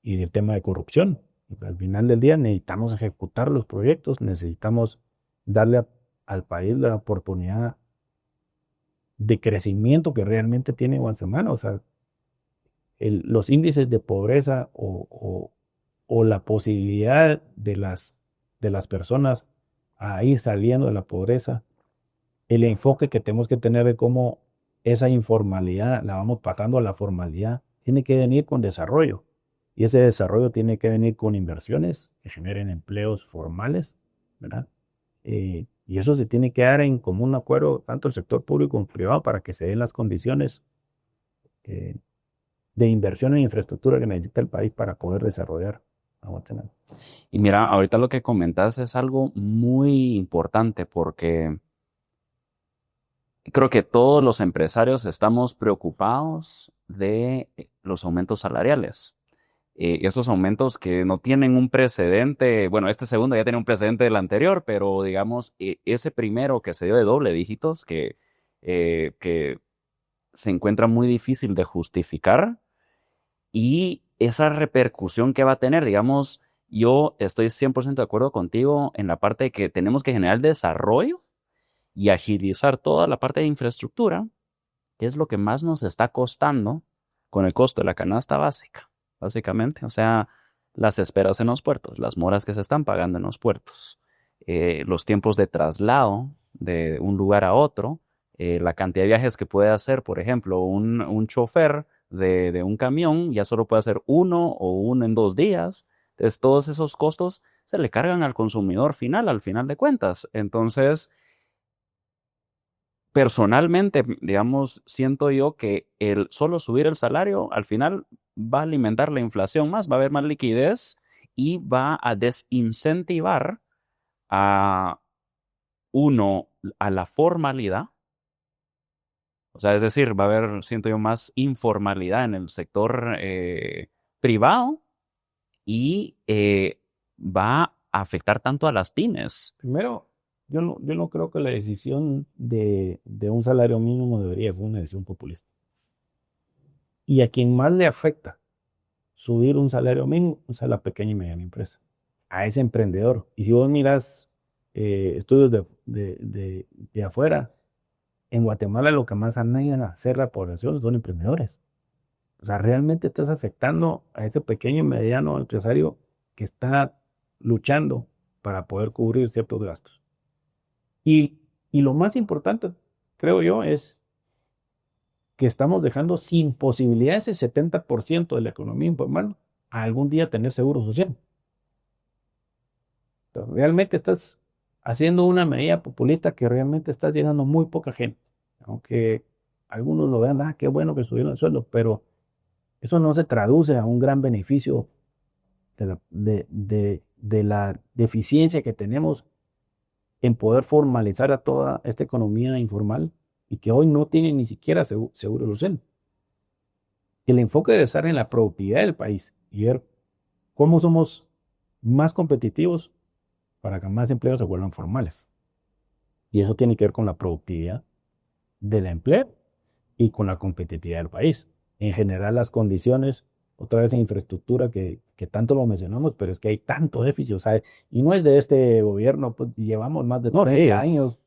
y el tema de corrupción. Al final del día necesitamos ejecutar los proyectos, necesitamos darle al país la oportunidad de crecimiento que realmente tiene Guatemala. O sea, los índices de pobreza o la posibilidad de las personas a ir saliendo de la pobreza, el enfoque que tenemos que tener de cómo esa informalidad la vamos pasando a la formalidad, tiene que venir con desarrollo. Y ese desarrollo tiene que venir con inversiones que generen empleos formales, ¿verdad? Y eso se tiene que dar en común acuerdo tanto el sector público como el privado para que se den las condiciones eh, de inversión en infraestructura que necesita el país para poder desarrollar a Guatemala. y mira, ahorita lo que comentas es algo muy importante porque creo que todos los empresarios estamos preocupados de los aumentos salariales. Estos aumentos que no tienen un precedente, bueno, este segundo ya tiene un precedente del anterior, pero digamos, ese primero que se dio de doble dígitos, que se encuentra muy difícil de justificar y esa repercusión que va a tener, digamos, yo estoy 100% de acuerdo contigo en la parte de que tenemos que generar desarrollo y agilizar toda la parte de infraestructura, que es lo que más nos está costando con el costo de la canasta básica, básicamente. O sea, las esperas en los puertos, las moras que se están pagando en los puertos, los tiempos de traslado de un lugar a otro, la cantidad de viajes que puede hacer, por ejemplo, un chofer de un camión, ya solo puede hacer uno o uno en 2 días. Entonces, todos esos costos se le cargan al consumidor final, al final de cuentas. Entonces, personalmente, digamos, siento yo que el solo subir el salario al final va a alimentar la inflación más, va a haber más liquidez y va a desincentivar a uno a la formalidad. O sea, es decir, va a haber, siento yo, más informalidad en el sector privado y va a afectar tanto a las pymes. Primero, yo no creo que la decisión de un salario mínimo debería ser una decisión populista. Y a quien más le afecta subir un salario mínimo es a la pequeña y mediana empresa, a ese emprendedor. Y si vos miras estudios de afuera, en Guatemala lo que más anhelan hacer la población son emprendedores. O sea, realmente estás afectando a ese pequeño y mediano empresario que está luchando para poder cubrir ciertos gastos. Y lo más importante, creo yo, es que estamos dejando sin posibilidades el 70% de la economía informal a algún día tener seguro social. Pero realmente estás haciendo una medida populista que realmente está llegando a muy poca gente. Aunque algunos lo vean, qué bueno que subieron el sueldo, pero eso no se traduce a un gran beneficio de la deficiencia que tenemos en poder formalizar a toda esta economía informal y que hoy no tiene ni siquiera seguro social. El enfoque debe estar en la productividad del país y ver cómo somos más competitivos para que más empleos se vuelvan formales. Y eso tiene que ver con la productividad del empleo y con la competitividad del país. En general, las condiciones, otra vez en infraestructura, que tanto lo mencionamos, pero es que hay tanto déficit, o sea, y no es de este gobierno, pues llevamos más de No, sí, 30 años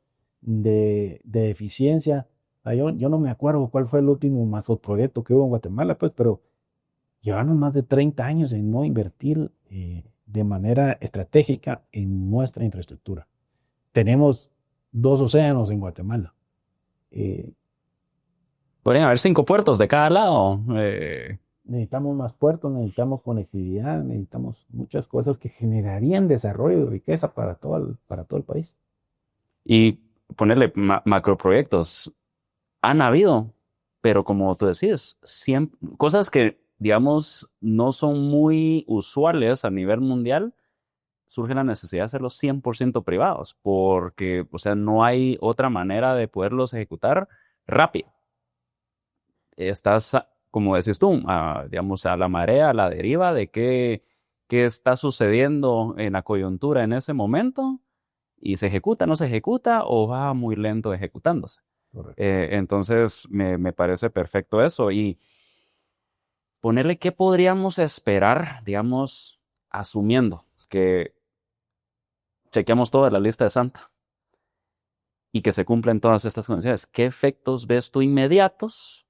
de eficiencia. Yo no me acuerdo cuál fue el último proyecto que hubo en Guatemala, pues, pero llevamos más de 30 años en no invertir de manera estratégica en nuestra infraestructura. Tenemos 2 océanos en Guatemala. Eh, podrían haber 5 puertos de cada lado. Necesitamos más puertos, necesitamos conectividad, necesitamos muchas cosas que generarían desarrollo y riqueza para todo el país. Y ponerle macroproyectos. Han habido, pero como tú decís, cosas que, digamos, no son muy usuales a nivel mundial, surge la necesidad de hacerlos 100% privados, porque, o sea, no hay otra manera de poderlos ejecutar rápido. Estás, como decís tú, digamos, a la marea, a la deriva de qué está sucediendo en la coyuntura en ese momento, y se ejecuta, no se ejecuta, o va muy lento ejecutándose. Correcto. Entonces, me parece perfecto eso. Y ponerle qué podríamos esperar, digamos, asumiendo que chequeamos toda la lista de Santa y que se cumplen todas estas condiciones. ¿Qué efectos ves tú inmediatos,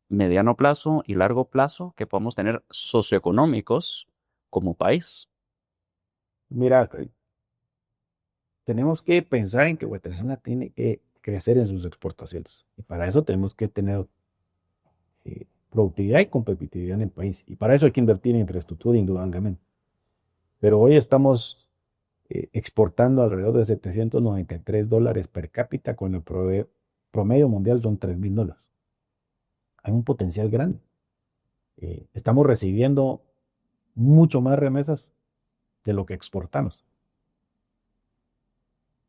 mediano plazo y largo plazo que podemos tener socioeconómicos como país? Mira, tenemos que pensar en que Guatemala tiene que crecer en sus exportaciones. Y para eso tenemos que tener productividad y competitividad en el país. Y para eso hay que invertir en infraestructura, indudablemente. Pero hoy estamos exportando alrededor de $793 per cápita, con el promedio mundial son $3,000. Hay un potencial grande. Estamos recibiendo mucho más remesas de lo que exportamos.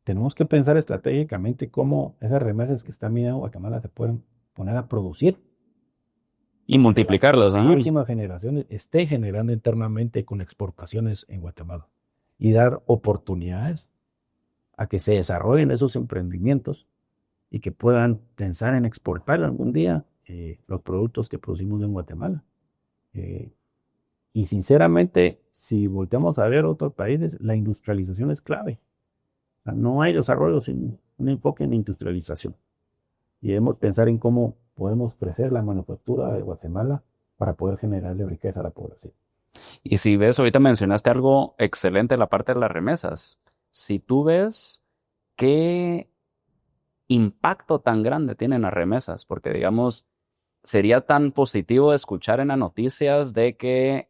Tenemos que pensar estratégicamente cómo esas remesas que están viniendo a Guatemala se pueden poner a producir. Y multiplicarlos, La ¿no? próxima generación esté generando internamente con exportaciones en Guatemala y dar oportunidades a que se desarrollen esos emprendimientos y que puedan pensar en exportar algún día los productos que producimos en Guatemala. Y sinceramente, si volteamos a ver otros países, la industrialización es clave. O sea, no hay desarrollo sin un enfoque en industrialización. Y debemos pensar en cómo podemos crecer la manufactura de Guatemala para poder generarle riqueza a la población. Y si ves, ahorita mencionaste algo excelente en la parte de las remesas. Si tú ves qué impacto tan grande tienen las remesas, porque digamos, sería tan positivo escuchar en las noticias de que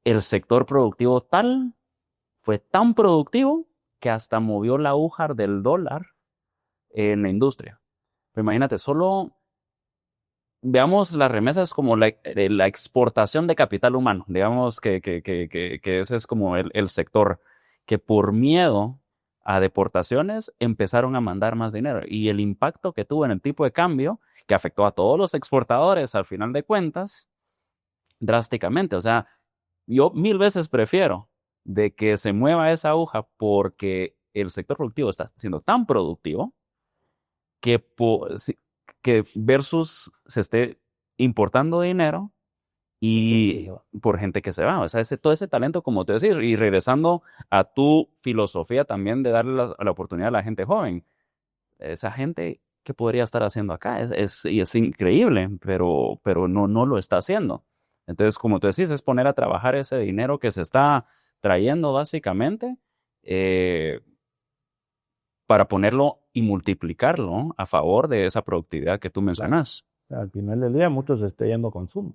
el sector productivo tal fue tan productivo que hasta movió la aguja del dólar en la industria. Pero imagínate, solo veamos las remesas como la exportación de capital humano. Digamos que ese es como el sector que por miedo a deportaciones empezaron a mandar más dinero. Y el impacto que tuvo en el tipo de cambio, que afectó a todos los exportadores al final de cuentas, drásticamente. O sea, yo 1000 veces prefiero de que se mueva esa aguja porque el sector productivo está siendo tan productivo que, que versus se esté importando dinero y por gente que se va. O sea, todo ese talento, como te decía, y regresando a tu filosofía también de darle la oportunidad a la gente joven. Esa gente, ¿qué podría estar haciendo acá? Y es increíble, pero no lo está haciendo. Entonces, como tú decís, es poner a trabajar ese dinero que se está trayendo básicamente para ponerlo y multiplicarlo a favor de esa productividad que tú mencionas. Al final del día, muchos se está yendo a consumo.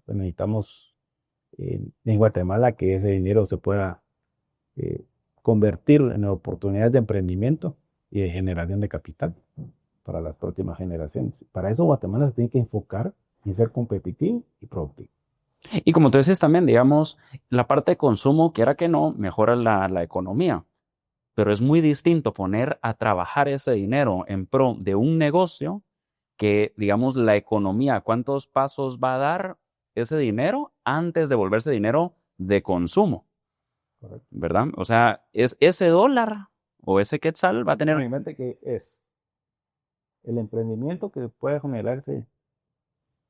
Necesitamos en Guatemala que ese dinero se pueda convertir en oportunidades de emprendimiento y de generación de capital para las próximas generaciones. Para eso Guatemala se tiene que enfocar en ser competitivo y productivo. Y como tú dices también, digamos, la parte de consumo, quiera que no, mejora la economía. Pero es muy distinto poner a trabajar ese dinero en pro de un negocio que, digamos, la economía, cuántos pasos va a dar ese dinero antes de volverse dinero de consumo. Correcto. ¿verdad? O sea, es ese dólar o ese quetzal va a tener... Mi mente que es el emprendimiento que puede generarse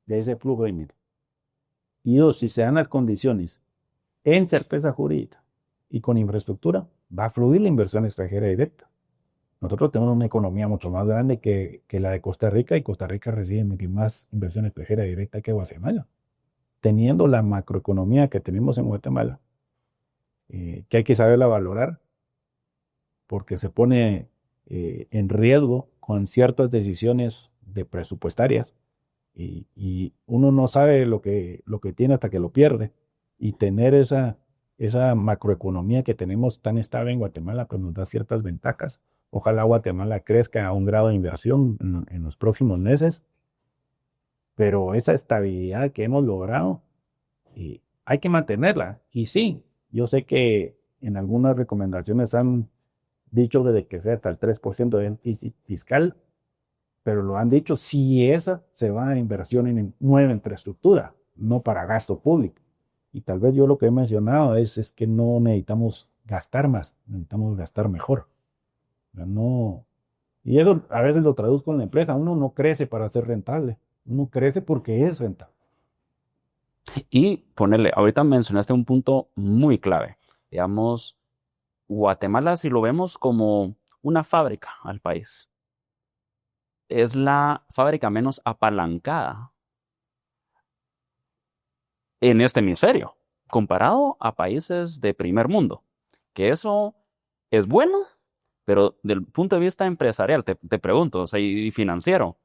de ese flujo de dinero. Y dos, si se dan las condiciones en certeza jurídica y con infraestructura, va a fluir la inversión extranjera directa. Nosotros tenemos una economía mucho más grande que la de Costa Rica y Costa Rica recibe más inversión extranjera directa que Guatemala. Teniendo la macroeconomía que tenemos en Guatemala, que hay que saberla valorar porque se pone en riesgo con ciertas decisiones de presupuestarias y uno no sabe lo que tiene hasta que lo pierde. Y tener esa macroeconomía que tenemos tan estable en Guatemala, pues nos da ciertas ventajas. Ojalá Guatemala crezca a un grado de inversión en los próximos meses, pero esa estabilidad que hemos logrado, hay que mantenerla. Y sí, yo sé que en algunas recomendaciones han dicho desde que sea hasta el 3% de déficit fiscal, pero lo han dicho si esa se va a inversión en nueva infraestructura, no para gasto público. Y tal vez yo lo que he mencionado es que no necesitamos gastar más, necesitamos gastar mejor. No, y eso a veces lo traduzco en la empresa. Uno no crece para ser rentable, uno crece porque es rentable. Y ponerle, ahorita mencionaste un punto muy clave. Digamos, Guatemala, si lo vemos como una fábrica al país, es la fábrica menos apalancada en este hemisferio, comparado a países de primer mundo. Que eso es bueno, pero del punto de vista empresarial, te pregunto, o sea, y financiero,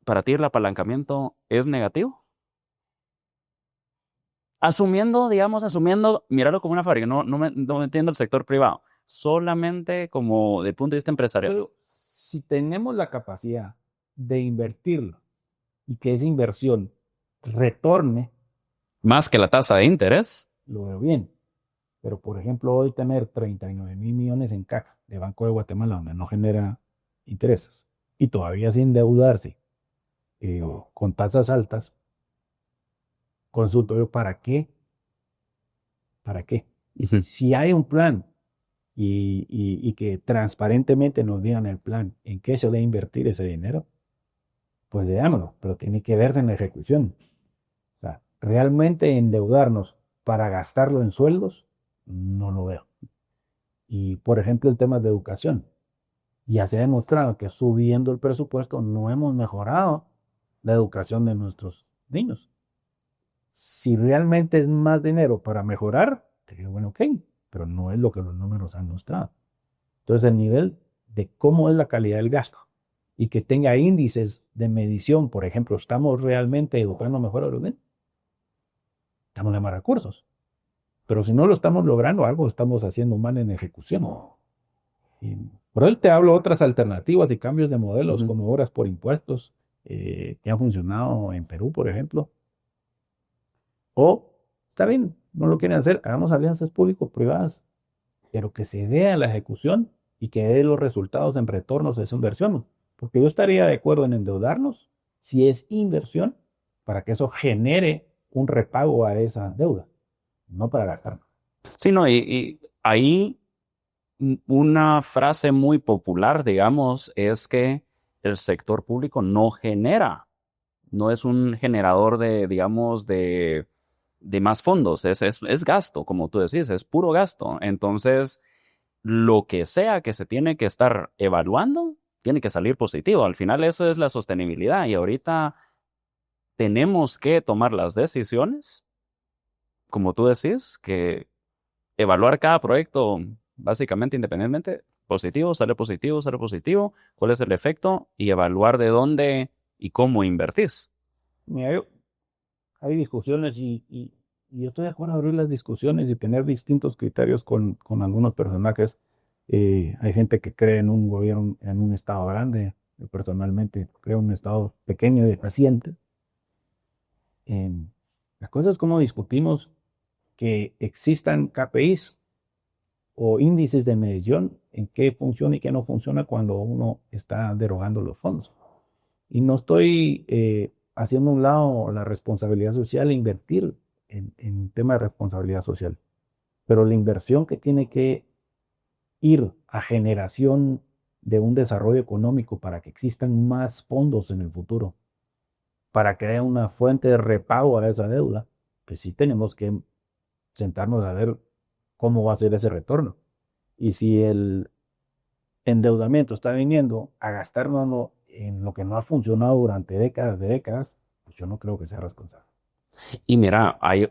¿para ti el apalancamiento es negativo? Asumiendo, digamos, míralo como una fábrica, no me entiendo el sector privado, solamente como de punto de vista empresarial. Pero si tenemos la capacidad de invertirlo y que esa inversión retorne, Más que la tasa de interés. lo veo bien. Pero, por ejemplo, hoy tener 39.000 millones en caja de Banco de Guatemala, donde no genera intereses, y todavía sin endeudarse con tasas altas, consulto yo, ¿para qué? ¿Para qué? Ujú. Si hay un plan y que transparentemente nos digan el plan en qué se debe invertir ese dinero, pues veámoslo, pero tiene que verse en la ejecución. O sea, realmente endeudarnos para gastarlo en sueldos, no lo veo. Y, por ejemplo, el tema de educación. Ya se ha demostrado que subiendo el presupuesto no hemos mejorado la educación de nuestros niños. Si realmente es más dinero para mejorar, te digo, bueno, ok, pero no es lo que los números han mostrado. Entonces, el nivel de cómo es la calidad del gasto y que tenga índices de medición, por ejemplo, ¿estamos realmente educando mejor a los niños? Estamos de más recursos. Pero si no lo estamos logrando, algo estamos haciendo mal en ejecución. Y por él te hablo de otras alternativas y cambios de modelos, Ujú. como obras por impuestos, que han funcionado en Perú, por ejemplo. O, está bien, no lo quieren hacer, hagamos alianzas público-privadas, pero que se vea la ejecución y que dé los resultados en retornos de esa inversión. Porque yo estaría de acuerdo en endeudarnos si es inversión para que eso genere un repago a esa deuda, no para gastar. Sí, no, y ahí una frase muy popular, digamos, es que el sector público no genera, no es un generador de, digamos, de más fondos, es gasto, como tú decís, es puro gasto. Entonces, lo que sea que se tiene que estar evaluando, tiene que salir positivo. Al final eso es la sostenibilidad y ahorita tenemos que tomar las decisiones, como tú decís, que evaluar cada proyecto básicamente independientemente, positivo, sale positivo, cuál es el efecto y evaluar de dónde y cómo invertís. Mira, hay discusiones y yo estoy de acuerdo en abrir las discusiones y tener distintos criterios con algunos personajes. Hay gente que cree en un gobierno, en un estado grande. Yo personalmente creo en un estado pequeño y de paciente. Las cosas como discutimos que existan KPIs o índices de medición en qué funciona y qué no funciona cuando uno está derogando los fondos. Y no estoy haciendo a un lado la responsabilidad social e invertir en temas de responsabilidad social. pero la inversión que tiene que ir a generación de un desarrollo económico para que existan más fondos en el futuro, para que haya una fuente de repago a esa deuda, pues sí tenemos que sentarnos a ver cómo va a ser ese retorno. Y si el endeudamiento está viniendo a gastarnos en lo que no ha funcionado durante décadas, pues yo no creo que sea responsable. Y mira, hay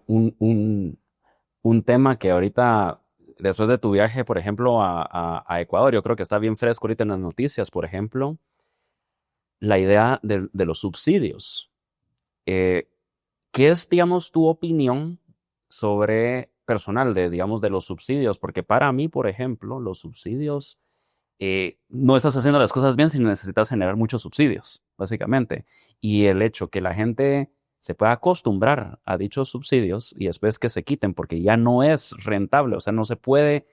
un tema que ahorita, después de tu viaje, por ejemplo, a Ecuador, yo creo que está bien fresco ahorita en las noticias, por ejemplo, la idea de los subsidios. Eh, ¿Qué es, digamos, tu opinión sobre personal de, digamos, de los subsidios? Porque para mí, por ejemplo, los subsidios, no estás haciendo las cosas bien si necesitas generar muchos subsidios, básicamente. Y el hecho que la gente se pueda acostumbrar a dichos subsidios y después que se quiten porque ya no es rentable, o sea, no se puede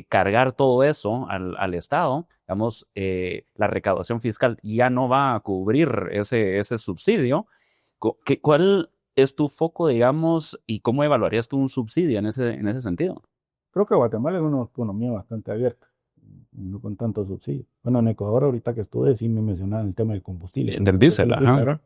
cargar todo eso al Estado, digamos, la recaudación fiscal ya no va a cubrir ese subsidio. ¿Cuál es tu foco, digamos, y cómo evaluarías tú un subsidio en ese sentido? Creo que Guatemala es una economía bastante abierta, no con tantos subsidios. Bueno, en Ecuador ahorita que estuve sí me mencionaban el tema del combustible, pero Del lo que diésel, tengo que ajá. aclarar,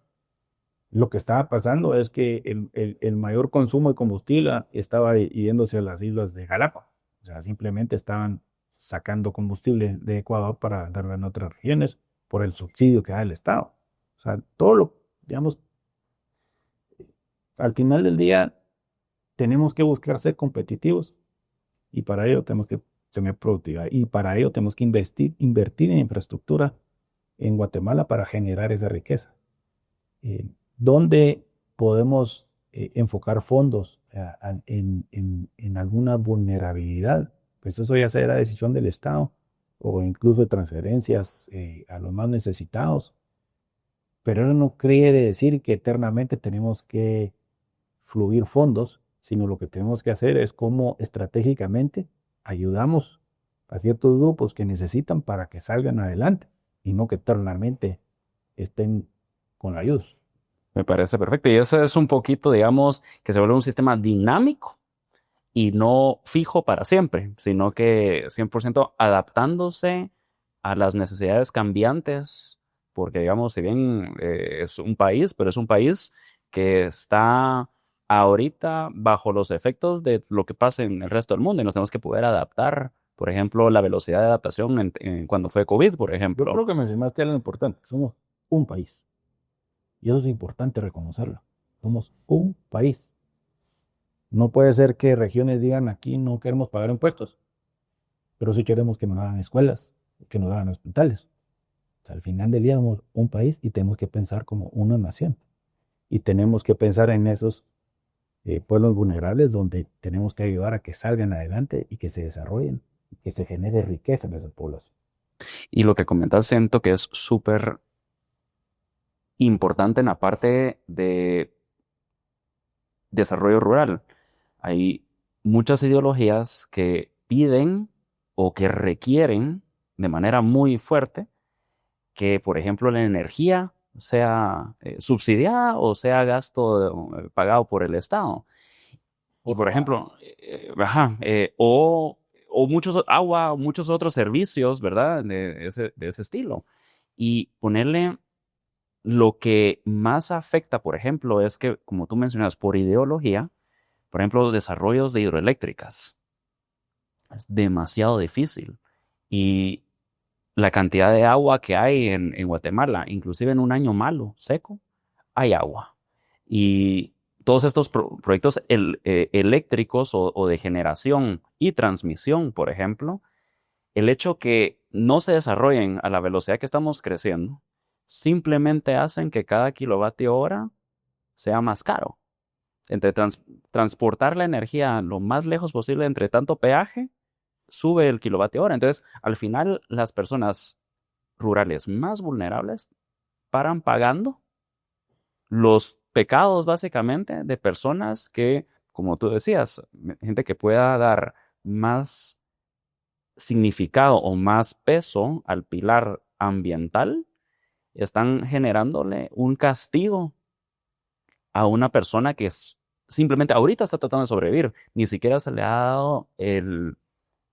lo que estaba pasando es que el mayor consumo de combustible estaba yéndose a las islas de Jalapa. O sea, simplemente estaban sacando combustible de Ecuador para darlo en otras regiones por el subsidio que da el Estado. O sea, todo lo, digamos, al final del día tenemos que buscar ser competitivos y para ello tenemos que tener productividad y para ello tenemos que invertir en infraestructura en Guatemala para generar esa riqueza. ¿Dónde podemos enfocar fondos en alguna vulnerabilidad? Pues eso ya será decisión del Estado o incluso de transferencias a los más necesitados. Pero eso no quiere decir que eternamente tenemos que fluir fondos, sino lo que tenemos que hacer es cómo estratégicamente ayudamos a ciertos grupos que necesitan para que salgan adelante y no que eternamente estén con la ayuda. Me parece perfecto. Y eso es un poquito, digamos, que se vuelve un sistema dinámico y no fijo para siempre, sino que 100% adaptándose a las necesidades cambiantes, porque, digamos, si bien es un país, pero es un país que está ahorita bajo los efectos de lo que pasa en el resto del mundo y nos tenemos que poder adaptar. Por ejemplo, la velocidad de adaptación cuando fue COVID, por Yo ejemplo. creo que mencionaste algo importante. Somos un país. Y eso es importante reconocerlo. Somos un país. No puede ser que regiones digan aquí no queremos pagar impuestos, pero sí queremos que nos hagan escuelas, que nos hagan hospitales. O sea, al final del día somos un país y tenemos que pensar como una nación. Y tenemos que pensar en esos pueblos vulnerables donde tenemos que ayudar a que salgan adelante y que se desarrollen, que se genere riqueza en esa población. Y lo que comentas, siento que es súper importante en la parte de desarrollo rural. Hay muchas ideologías que piden o que requieren de manera muy fuerte que, por ejemplo, la energía sea subsidiada o sea gasto pagado por el Estado. Y, por ejemplo, o muchos agua, o muchos otros servicios, ¿verdad? De ese estilo. Y ponerle lo que más afecta, por ejemplo, es que, como tú mencionas, por ideología, por ejemplo, desarrollos de hidroeléctricas. Es demasiado difícil. Y la cantidad de agua que hay en Guatemala, inclusive en un año malo, seco, hay agua. Y todos estos proyectos eléctricos o de generación y transmisión, por ejemplo, el hecho que no se desarrollen a la velocidad que estamos creciendo, simplemente hacen que cada kilovatio hora sea más caro. Entre transportar la energía lo más lejos posible entre tanto peaje, sube el kilovatio hora. Entonces, al final, las personas rurales más vulnerables paran pagando los pecados, básicamente, de personas que, como tú decías, gente que pueda dar más significado o más peso al pilar ambiental, están generándole un castigo a una persona que simplemente ahorita está tratando de sobrevivir. Ni siquiera se le ha dado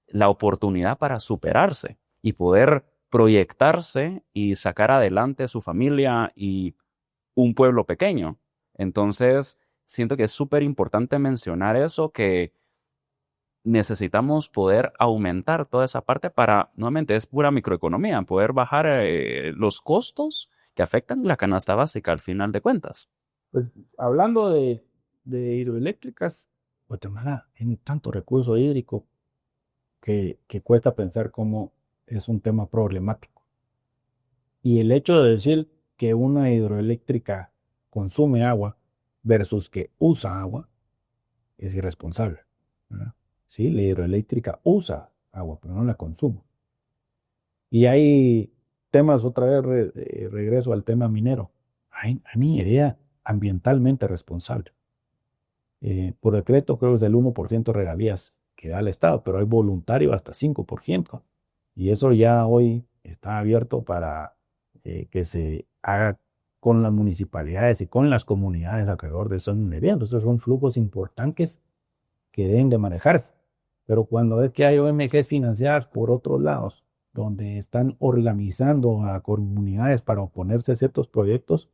la oportunidad para superarse y poder proyectarse y sacar adelante su familia y un pueblo pequeño. Entonces, siento que es súper importante mencionar eso, que necesitamos poder aumentar toda esa parte para, nuevamente, es pura microeconomía, poder bajar los costos que afectan la canasta básica al final de cuentas. Pues hablando de hidroeléctricas, Guatemala tiene tanto recurso hídrico que cuesta pensar cómo es un tema problemático. Y el hecho de decir que una hidroeléctrica consume agua versus que usa agua es irresponsable, ¿verdad? Sí, la hidroeléctrica usa agua, pero no la consume. Y hay temas, otra vez regreso al tema minero. Hay minería ambientalmente responsable. Por decreto creo que es del 1% de regalías que da el Estado, pero hay voluntario hasta 5%. Y eso ya hoy está abierto para que se haga con las municipalidades y con las comunidades alrededor de esas minerías. Entonces son flujos importantes que deben de manejarse. Pero cuando es que hay ONGs financiadas por otros lados, donde están organizando a comunidades para oponerse a ciertos proyectos,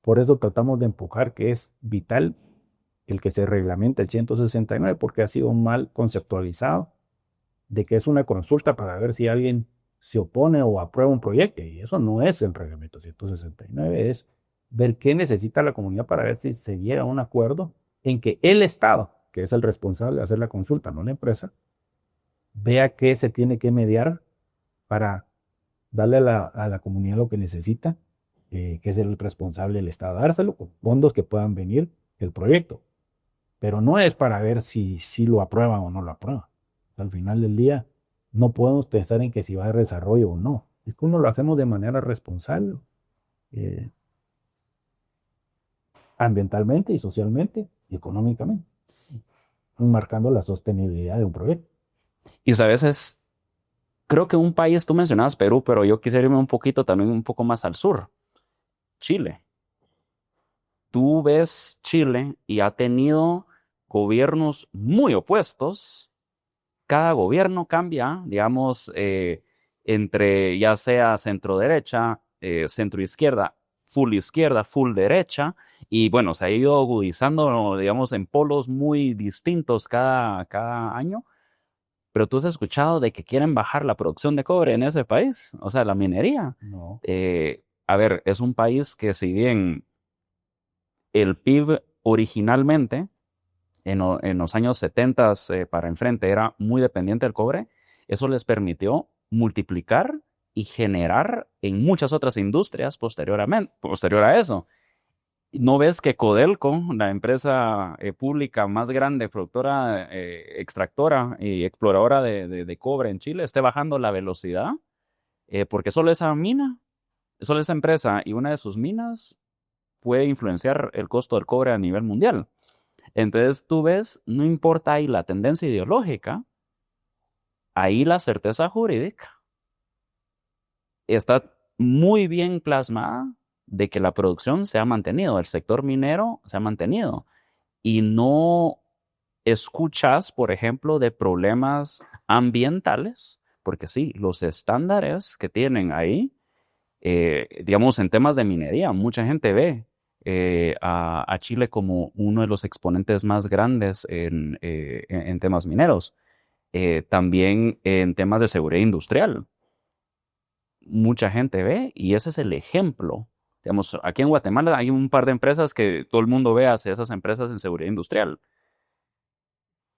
por eso tratamos de empujar que es vital el que se reglamente el 169, porque ha sido mal conceptualizado de que es una consulta para ver si alguien se opone o aprueba un proyecto, y eso no es el reglamento 169, es ver qué necesita la comunidad para ver si se llega a un acuerdo en que el Estado, que es el responsable de hacer la consulta, no la empresa, vea qué se tiene que mediar para darle a la comunidad lo que necesita, que es el responsable del Estado, dárselo con fondos que puedan venir el proyecto. Pero no es para ver si lo aprueban o no lo aprueban. Al final del día, no podemos pensar en que si va a haber desarrollo o no. Es que uno lo hacemos de manera responsable, eh, ambientalmente y socialmente y económicamente, marcando la sostenibilidad de un proyecto. Y a veces, creo que un país, tú mencionabas Perú, pero yo quisiera irme un poquito también un poco más al sur, Chile. Tú ves Chile y ha tenido gobiernos muy opuestos. Cada gobierno cambia, digamos, entre ya sea centro derecha, centro izquierda, full derecha, y bueno, se ha ido agudizando, digamos, en polos muy distintos cada año. Pero tú has escuchado de que quieren bajar la producción de cobre en ese país, o sea, la minería. No. A ver, es un país que si bien el PIB originalmente en los años 70 para enfrente era muy dependiente del cobre, eso les permitió multiplicar y generar en muchas otras industrias posterior a eso. ¿No ves que Codelco, la empresa pública más grande, productora, extractora y exploradora de cobre en Chile, esté bajando la velocidad? Porque solo esa empresa y una de sus minas puede influenciar el costo del cobre a nivel mundial. Entonces tú ves, no importa ahí la tendencia ideológica, ahí la certeza jurídica está muy bien plasmada de que la producción se ha mantenido, el sector minero se ha mantenido y no escuchas, por ejemplo, de problemas ambientales, porque sí, los estándares que tienen ahí, digamos, en temas de minería, mucha gente ve a Chile como uno de los exponentes más grandes en temas mineros. También en temas de seguridad industrial. Mucha gente ve y ese es el ejemplo. Digamos, aquí en Guatemala hay un par de empresas que todo el mundo ve hacia esas empresas en seguridad industrial,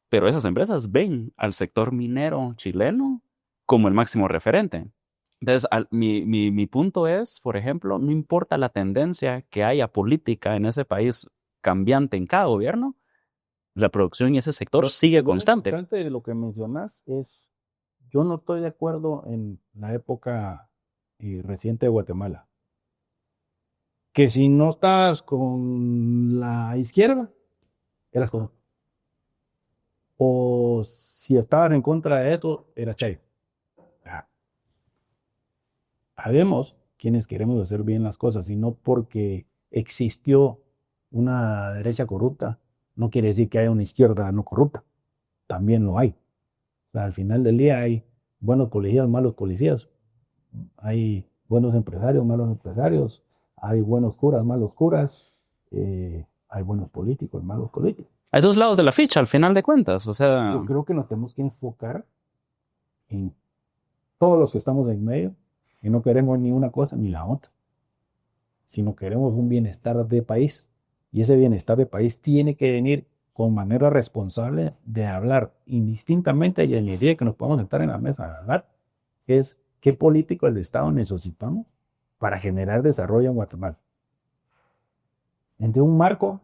pero esas empresas ven al sector minero chileno como el máximo referente. Entonces, mi punto es, por ejemplo, no importa la tendencia que haya política en ese país cambiante en cada gobierno, la producción y ese sector sigue Lo constante. importante de lo que mencionas es, yo no estoy de acuerdo en la época reciente de Guatemala, que si no estabas con la izquierda, eras con, o si estabas en contra de esto, era Che. Ah, sabemos quienes queremos hacer bien las cosas, y no porque existió una derecha corrupta, No quiere decir que haya una izquierda no corrupta, también lo hay. O sea, al final del día hay buenos policías, malos policías, hay buenos empresarios, malos empresarios, hay buenos curas, malos curas, hay buenos políticos, malos políticos. Hay dos lados de la ficha, al final de cuentas. O sea, Yo creo que nos tenemos que enfocar en todos los que estamos en medio y no queremos ni una cosa ni la otra, sino queremos un bienestar de país. Y ese bienestar de país tiene que venir con manera responsable de hablar indistintamente, y el día que nos podamos sentar en la mesa a hablar es qué político del Estado necesitamos para generar desarrollo en Guatemala. Entre un marco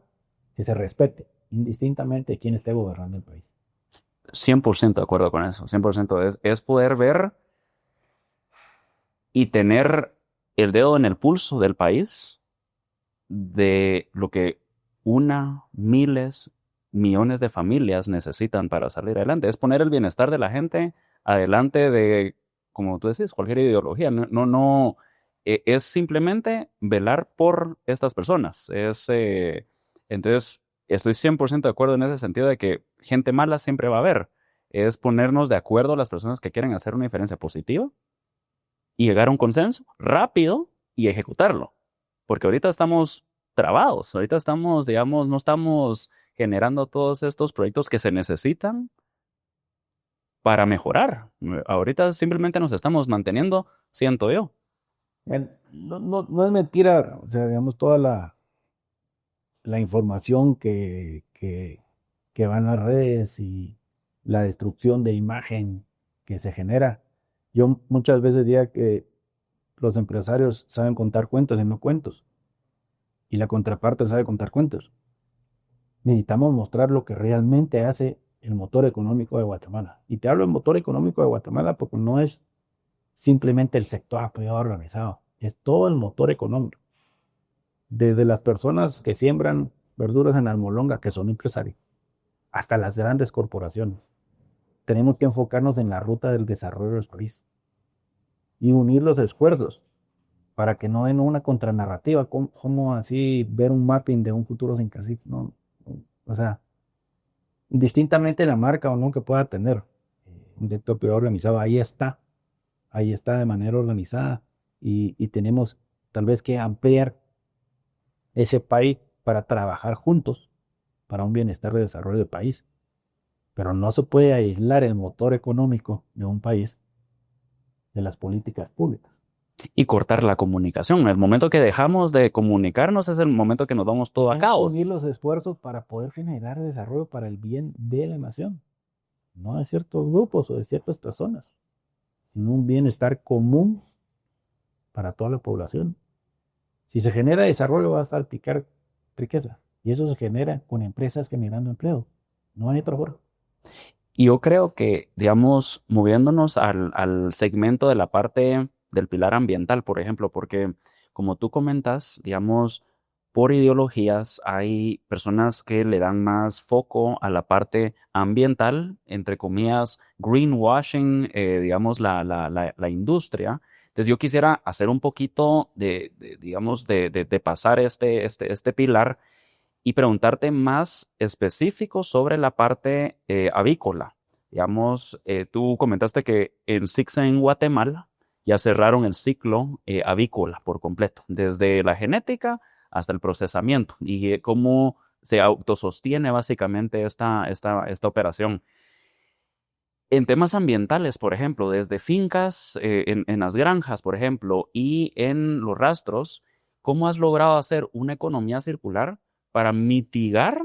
que se respete indistintamente de quién esté gobernando el país. 100% de acuerdo con eso. 100% es poder ver y tener el dedo en el pulso del país de lo que miles, millones de familias necesitan para salir adelante. Es poner el bienestar de la gente adelante de, como tú decís, cualquier ideología. No, es simplemente velar por estas personas. Entonces, estoy 100% de acuerdo en ese sentido de que gente mala siempre va a haber. Es ponernos de acuerdo a las personas que quieren hacer una diferencia positiva y llegar a un consenso rápido y ejecutarlo. Porque ahorita estamos trabados, ahorita estamos, digamos, no estamos generando todos estos proyectos que se necesitan para mejorar. Ahorita simplemente nos estamos manteniendo, siento yo. No es mentira, o sea, digamos, toda la información que va en las redes y la destrucción de imagen que se genera. Yo muchas veces diría que los empresarios saben contar cuentos y no cuentos, y la contraparte sabe contar cuentos. Necesitamos mostrar lo que realmente hace el motor económico de Guatemala. Y te hablo del motor económico de Guatemala porque no es simplemente el sector privado organizado, es todo el motor económico. Desde las personas que siembran verduras en Almolonga, que son empresarios, hasta las grandes corporaciones. Tenemos que enfocarnos en la ruta del desarrollo del país y unir los esfuerzos para que no den una contranarrativa, como así ver un mapping de un futuro sin casi, no, o sea, distintamente la marca o no que pueda tener un sector privado organizado, ahí está de manera organizada, y tenemos tal vez que ampliar ese país para trabajar juntos para un bienestar de desarrollo del país. Pero no se puede aislar el motor económico de un país de las políticas públicas. Y cortar la comunicación. El momento que dejamos de comunicarnos es el momento que nos vamos todo a caos. Unir los esfuerzos para poder generar desarrollo para el bien de la nación, no de ciertos grupos o de ciertas personas, sino un bienestar común para toda la población. Si se genera desarrollo, va a salpicar riqueza, y eso se genera con empresas generando empleo. No hay otra forma. Y yo creo que, digamos, moviéndonos al segmento de la parte del pilar ambiental, por ejemplo, porque como tú comentas, digamos, por ideologías hay personas que le dan más foco a la parte ambiental, entre comillas, greenwashing, digamos, la industria. Entonces yo quisiera hacer un poquito digamos, de pasar este pilar y preguntarte más específico sobre la parte avícola. Digamos, tú comentaste que en SICSA en Guatemala ya cerraron el ciclo avícola por completo, desde la genética hasta el procesamiento, y cómo se autosostiene básicamente esta operación. En temas ambientales, por ejemplo, desde fincas, en las granjas, por ejemplo, y en los rastros, ¿cómo has logrado hacer una economía circular para mitigar,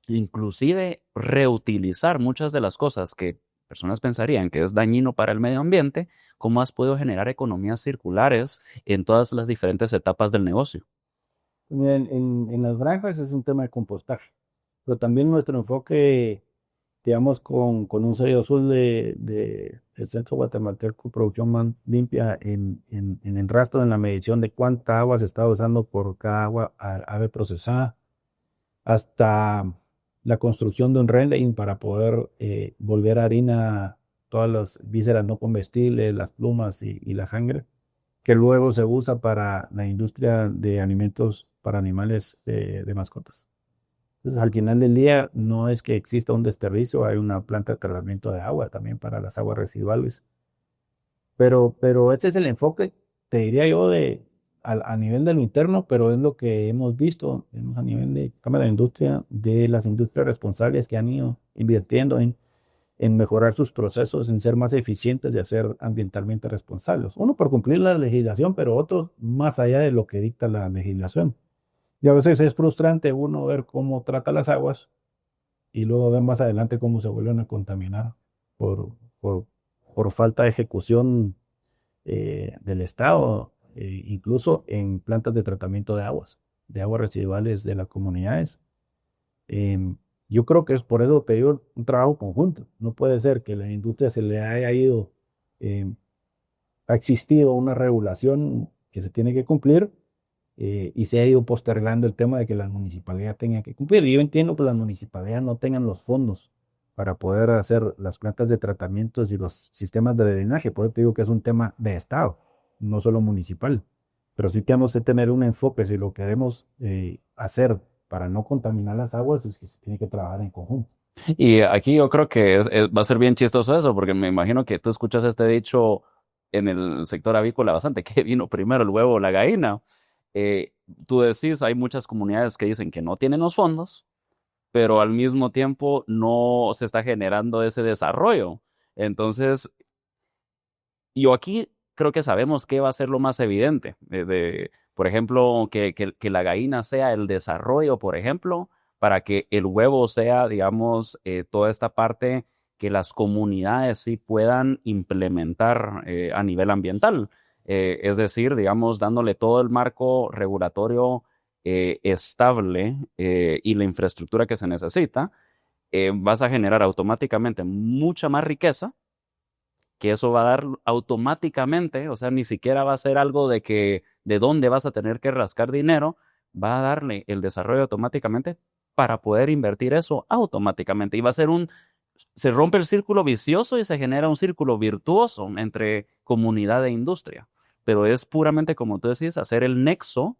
inclusive reutilizar muchas de las cosas que personas pensarían que es dañino para el medio ambiente? ¿Cómo has podido generar economías circulares en todas las diferentes etapas del negocio? En las granjas es un tema de compostaje, pero también nuestro enfoque, digamos, con un sello azul de el Centro Guatemalteco de Producción Más Limpia en el rastro, en la medición de cuánta agua se está usando por cada ave procesada, hasta la construcción de un rendering para poder volver a harina todas las vísceras no comestibles, las plumas y la sangre, que luego se usa para la industria de alimentos para animales de mascotas. Entonces, al final del día, no es que exista un desperdicio, hay una planta de tratamiento de agua también para las aguas residuales. Pero ese es el enfoque, te diría yo, a nivel de lo interno, pero es lo que hemos visto a nivel de Cámara de Industria, de las industrias responsables que han ido invirtiendo en mejorar sus procesos, en ser más eficientes y a ser ambientalmente responsables. Uno por cumplir la legislación, pero otro más allá de lo que dicta la legislación. Y a veces es frustrante uno ver cómo trata las aguas y luego ver más adelante cómo se vuelven a contaminar por, por, por falta de ejecución del Estado, incluso en plantas de tratamiento de aguas residuales de las comunidades. Em, yo creo que es por eso te digo un trabajo conjunto. No puede ser que la industria se le haya ido, em, ha existido una regulación que se tiene que cumplir y se ha ido postergando el tema de que la municipalidad tenga que cumplir. Y yo entiendo que las municipalidades no tengan los fondos para poder hacer las plantas de tratamientos y los sistemas de drenaje. Por eso te digo que es un tema de Estado, no solo municipal. Pero sí tenemos que tener un enfoque si lo queremos hacer para no contaminar las aguas, es que se tiene que trabajar en conjunto. Y aquí yo creo que va a ser bien chistoso eso, porque me imagino que tú escuchas este dicho en el sector avícola bastante, que vino primero el huevo o la gallina. Eh, Tú decís, hay muchas comunidades que dicen que no tienen los fondos, pero al mismo tiempo no se está generando ese desarrollo. Entonces, yo aquí creo que sabemos qué va a ser lo más evidente. Por ejemplo, que la gallina sea el desarrollo, por ejemplo, para que el huevo sea, digamos, toda esta parte que las comunidades sí puedan implementar a nivel ambiental. Es decir, digamos, dándole todo el marco regulatorio estable y la infraestructura que se necesita, vas a generar automáticamente mucha más riqueza, que eso va a dar automáticamente, o sea, ni siquiera va a ser algo de que de dónde vas a tener que rascar dinero, va a darle el desarrollo automáticamente para poder invertir eso automáticamente. Y va a ser se rompe el círculo vicioso y se genera un círculo virtuoso entre comunidad e industria. Pero es puramente, como tú decís, hacer el nexo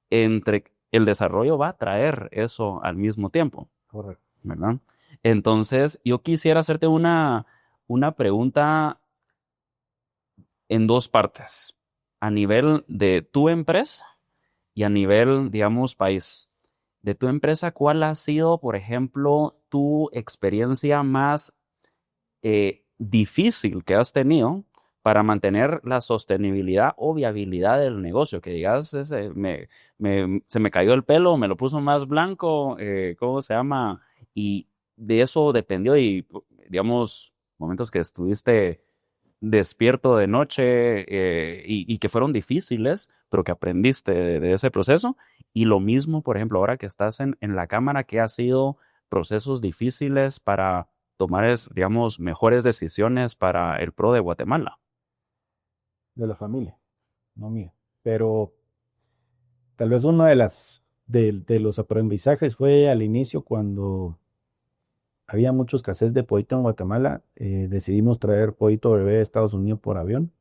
entre el desarrollo va a traer eso al mismo tiempo, Correcto. ¿verdad? Entonces, yo quisiera hacerte una pregunta en dos partes, a nivel de tu empresa y a nivel, digamos, país. De tu empresa, ¿cuál ha sido, por ejemplo, tu experiencia más difícil que has tenido para mantener la sostenibilidad o viabilidad del negocio? Que digas, se me cayó el pelo, me lo puso más blanco, ¿cómo se llama? Y de eso dependió y, digamos, momentos que estuviste despierto de noche y que fueron difíciles, pero que aprendiste de ese proceso. Y lo mismo, por ejemplo, ahora que estás en la cámara, que ha sido procesos difíciles para tomar, digamos, mejores decisiones para el pro de Guatemala. De la familia, no mía. Pero tal vez uno de los aprendizajes fue al inicio cuando había mucha escasez de pollito en Guatemala. Decidimos traer pollito bebé de Estados Unidos por avión.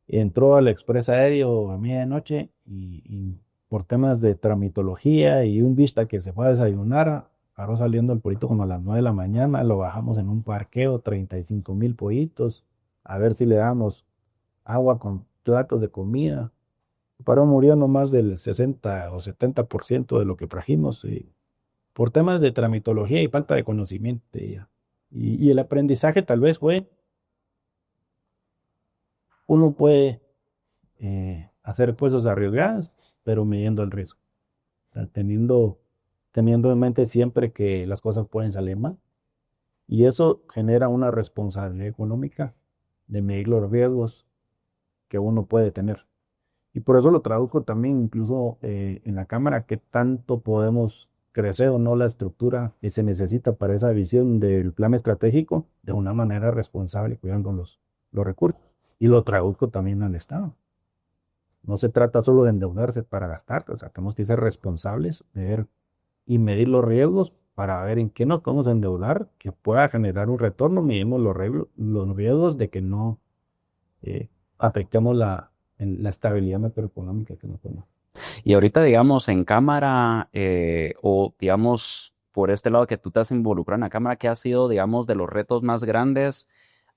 Entró al Express Aéreo a medianoche y por temas de tramitología y un vista que se fue a desayunar, paró saliendo el pollito como a las 9 de la mañana. Lo bajamos en un parqueo, 35,000 pollitos, a ver si le damos agua con platos de comida. Paró muriendo más del 60 o 70% de lo que trajimos por temas de tramitología y falta de conocimiento. Y el aprendizaje tal vez fue, uno puede hacer cosas arriesgadas, pero midiendo el riesgo, o sea, teniendo en mente siempre que las cosas pueden salir mal. Y eso genera una responsabilidad económica de medir los riesgos que uno puede tener. Y por eso lo traduzco también incluso en la cámara, qué tanto podemos crecer o no la estructura que se necesita para esa visión del plan estratégico de una manera responsable, cuidando los recursos. Y lo traduzco también al Estado. No se trata solo de endeudarse para gastar, o sea, tenemos que ser responsables de ver y medir los riesgos para ver en qué nos podemos endeudar que pueda generar un retorno. Medimos los riesgos de que no afectemos la estabilidad macroeconómica que nos tenemos. Y ahorita, digamos, en cámara, o digamos, por este lado que tú te has involucrado en la cámara, ¿qué ha sido, digamos, de los retos más grandes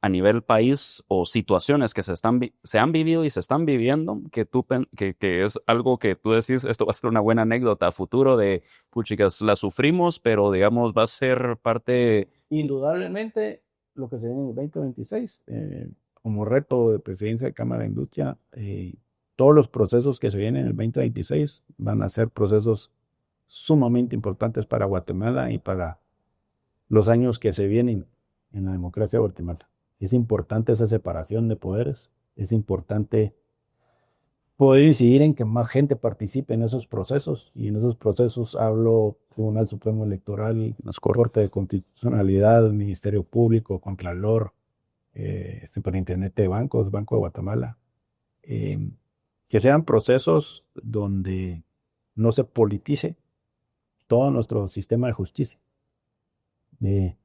a nivel país o situaciones que se han vivido y se están viviendo, que es algo que tú decís, esto va a ser una buena anécdota a futuro de, puchicas, la sufrimos, pero digamos, va a ser parte. Indudablemente, lo que se viene en el 2026, como reto de presidencia de Cámara de Industria, todos los procesos que se vienen en el 2026 van a ser procesos sumamente importantes para Guatemala y para los años que se vienen en la democracia de Guatemala. Es importante esa separación de poderes, es importante poder incidir en que más gente participe en esos procesos, y en esos procesos hablo Tribunal Supremo Electoral, Corte de Constitucionalidad, Ministerio Público, Contralor, Superintendente de Bancos, Banco de Guatemala, eh, que sean procesos donde no se politice todo nuestro sistema de justicia, eh,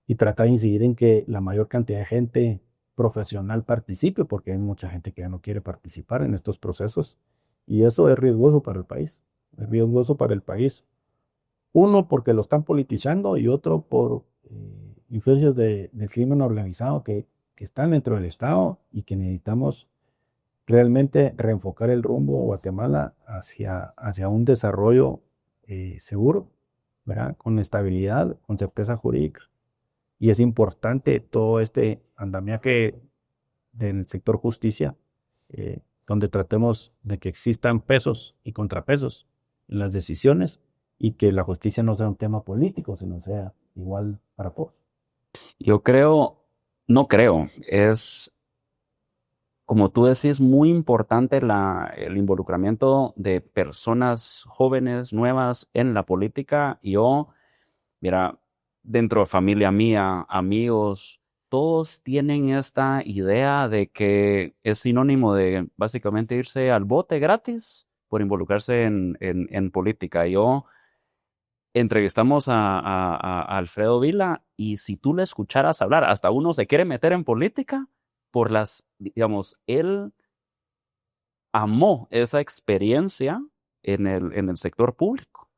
y tratar de incidir en que la mayor cantidad de gente profesional participe, porque hay mucha gente que ya no quiere participar en estos procesos, y eso es riesgoso para el país. Es riesgoso para el país. Uno, porque lo están politizando, y otro, por influencias del crimen organizado que están dentro del Estado, y que necesitamos realmente reenfocar el rumbo de Guatemala hacia un desarrollo seguro, ¿verdad? Con estabilidad, con certeza jurídica. Y es importante todo este andamiaje del sector justicia, donde tratemos de que existan pesos y contrapesos en las decisiones, y que la justicia no sea un tema político, sino sea igual para todos. Yo creo, no creo, es, como tú decís, muy importante el involucramiento de personas jóvenes, nuevas en la política. Yo, mira, dentro de familia mía, amigos, todos tienen esta idea de que es sinónimo de básicamente irse al bote gratis por involucrarse en política. Yo entrevistamos a Alfredo Vila, y si tú le escucharas hablar, hasta uno se quiere meter en política por digamos, él amó esa experiencia en el sector público.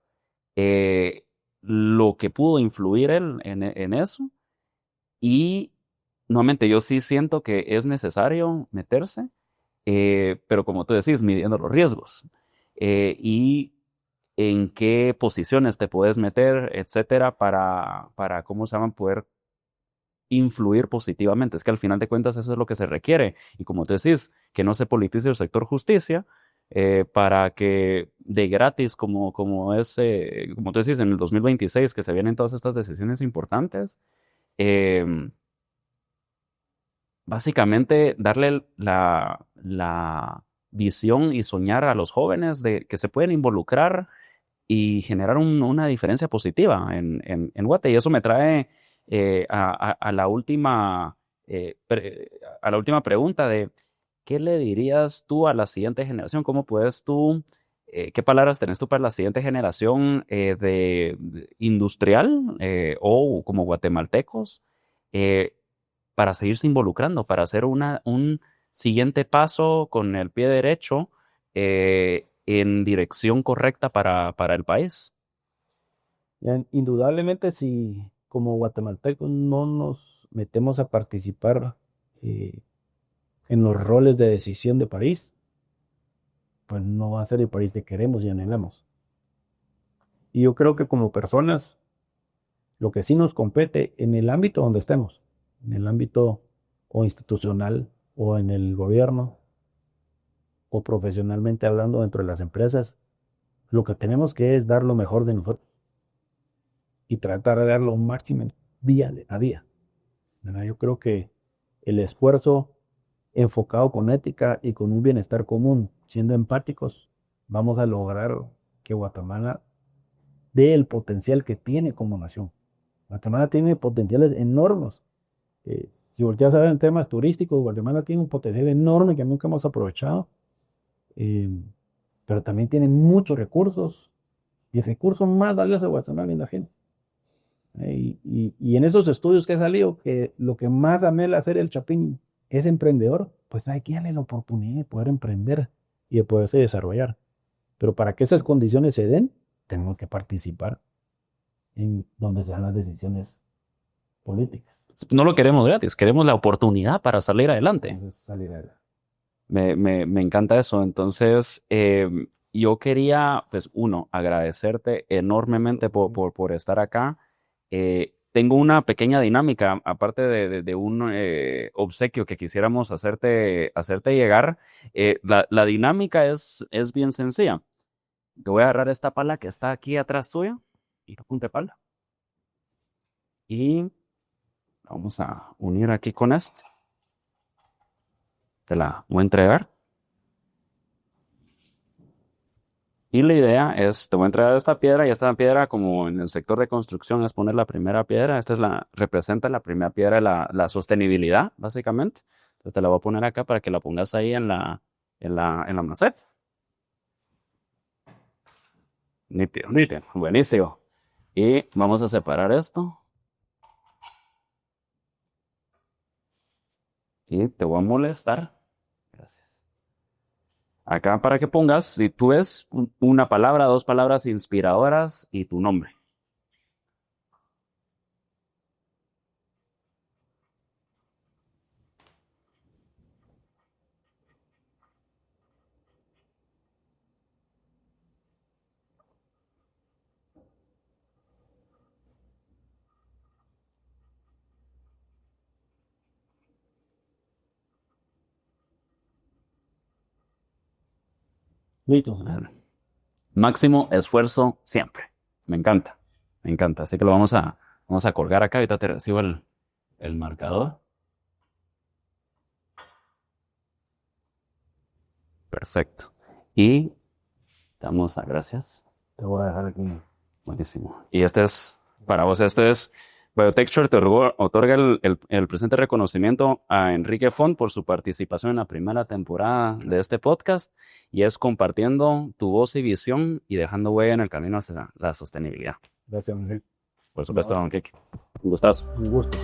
Lo que pudo influir él en eso. Y nuevamente, yo sí siento que es necesario meterse, pero como tú decís, midiendo los riesgos. Y en qué posiciones te puedes meter, etcétera, para ¿cómo se llaman? Poder influir positivamente. Es que al final de cuentas eso es lo que se requiere. Y como tú decís, que no se politice el sector justicia, para que de gratis, como tú decís, en el 2026, que se vienen todas estas decisiones importantes, eh, básicamente darle la visión y soñar a los jóvenes de que se pueden involucrar y generar una diferencia positiva en Guate. Y eso me trae a la a la última pregunta de ¿qué le dirías tú a la siguiente generación? ¿Cómo puedes tú, qué palabras tenés tú para la siguiente generación de industrial, o como guatemaltecos, eh, para seguirse involucrando, para hacer un siguiente paso con el pie derecho, en dirección correcta para el país? Indudablemente, si como guatemaltecos no nos metemos a participar eh, en los roles de decisión de país, pues no va a ser el país que queremos y anhelamos. Y yo creo que como personas, lo que sí nos compete en el ámbito donde estemos, en el ámbito o institucional, o en el gobierno, o profesionalmente hablando dentro de las empresas, lo que tenemos que es dar lo mejor de nosotros, y tratar de dar lo máximo día a día, ¿verdad? Yo creo que el esfuerzo enfocado con ética y con un bienestar común, siendo empáticos, vamos a lograr que Guatemala dé el potencial que tiene como nación. Guatemala tiene potenciales enormes. Si volteas a ver en temas turísticos, Guatemala tiene un potencial enorme que nunca hemos aprovechado, eh, pero también tiene muchos recursos, y el recurso más valioso de Guatemala es la gente. Y en esos estudios que ha salido, que lo que más anhela hacer el Chapín es emprendedor, pues hay que darle la oportunidad de poder emprender y de poderse desarrollar. Pero para que esas condiciones se den, tenemos que participar en donde se dan las decisiones políticas. No lo queremos gratis, queremos la oportunidad para salir adelante. Entonces, salir adelante. Me encanta eso. Entonces, yo quería, pues, agradecerte enormemente por estar acá. Tengo una pequeña dinámica, aparte de un obsequio que quisiéramos hacerte llegar. La dinámica es bien sencilla. Te voy a agarrar esta pala que está aquí atrás tuya y apunte pala. Y vamos a unir aquí con esto. Te la voy a entregar. Y la idea es, te voy a entregar esta piedra y esta piedra, como en el sector de construcción, es poner la primera piedra. Esta representa la primera piedra de la sostenibilidad, básicamente. Entonces te la voy a poner acá para que la pongas ahí en la maceta. Nítido, nítido. Buenísimo. Y vamos a separar esto. Y te voy a molestar. Gracias. Acá para que pongas, si tú ves una palabra, 2 palabras inspiradoras y tu nombre. Listo. Máximo esfuerzo siempre. Me encanta. Me encanta. Así que lo vamos a colgar acá. Ahorita te recibo el marcador. Perfecto. Y damos a gracias. Te voy a dejar aquí. Buenísimo. Y este es, para vos, este es Biotecture te otorga el presente reconocimiento a Enrique Font por su participación en la primera temporada de este podcast, y es compartiendo tu voz y visión y dejando huella en el camino hacia la sostenibilidad. Gracias, Enrique. Por supuesto, don Kike. Un gustazo. Un gusto.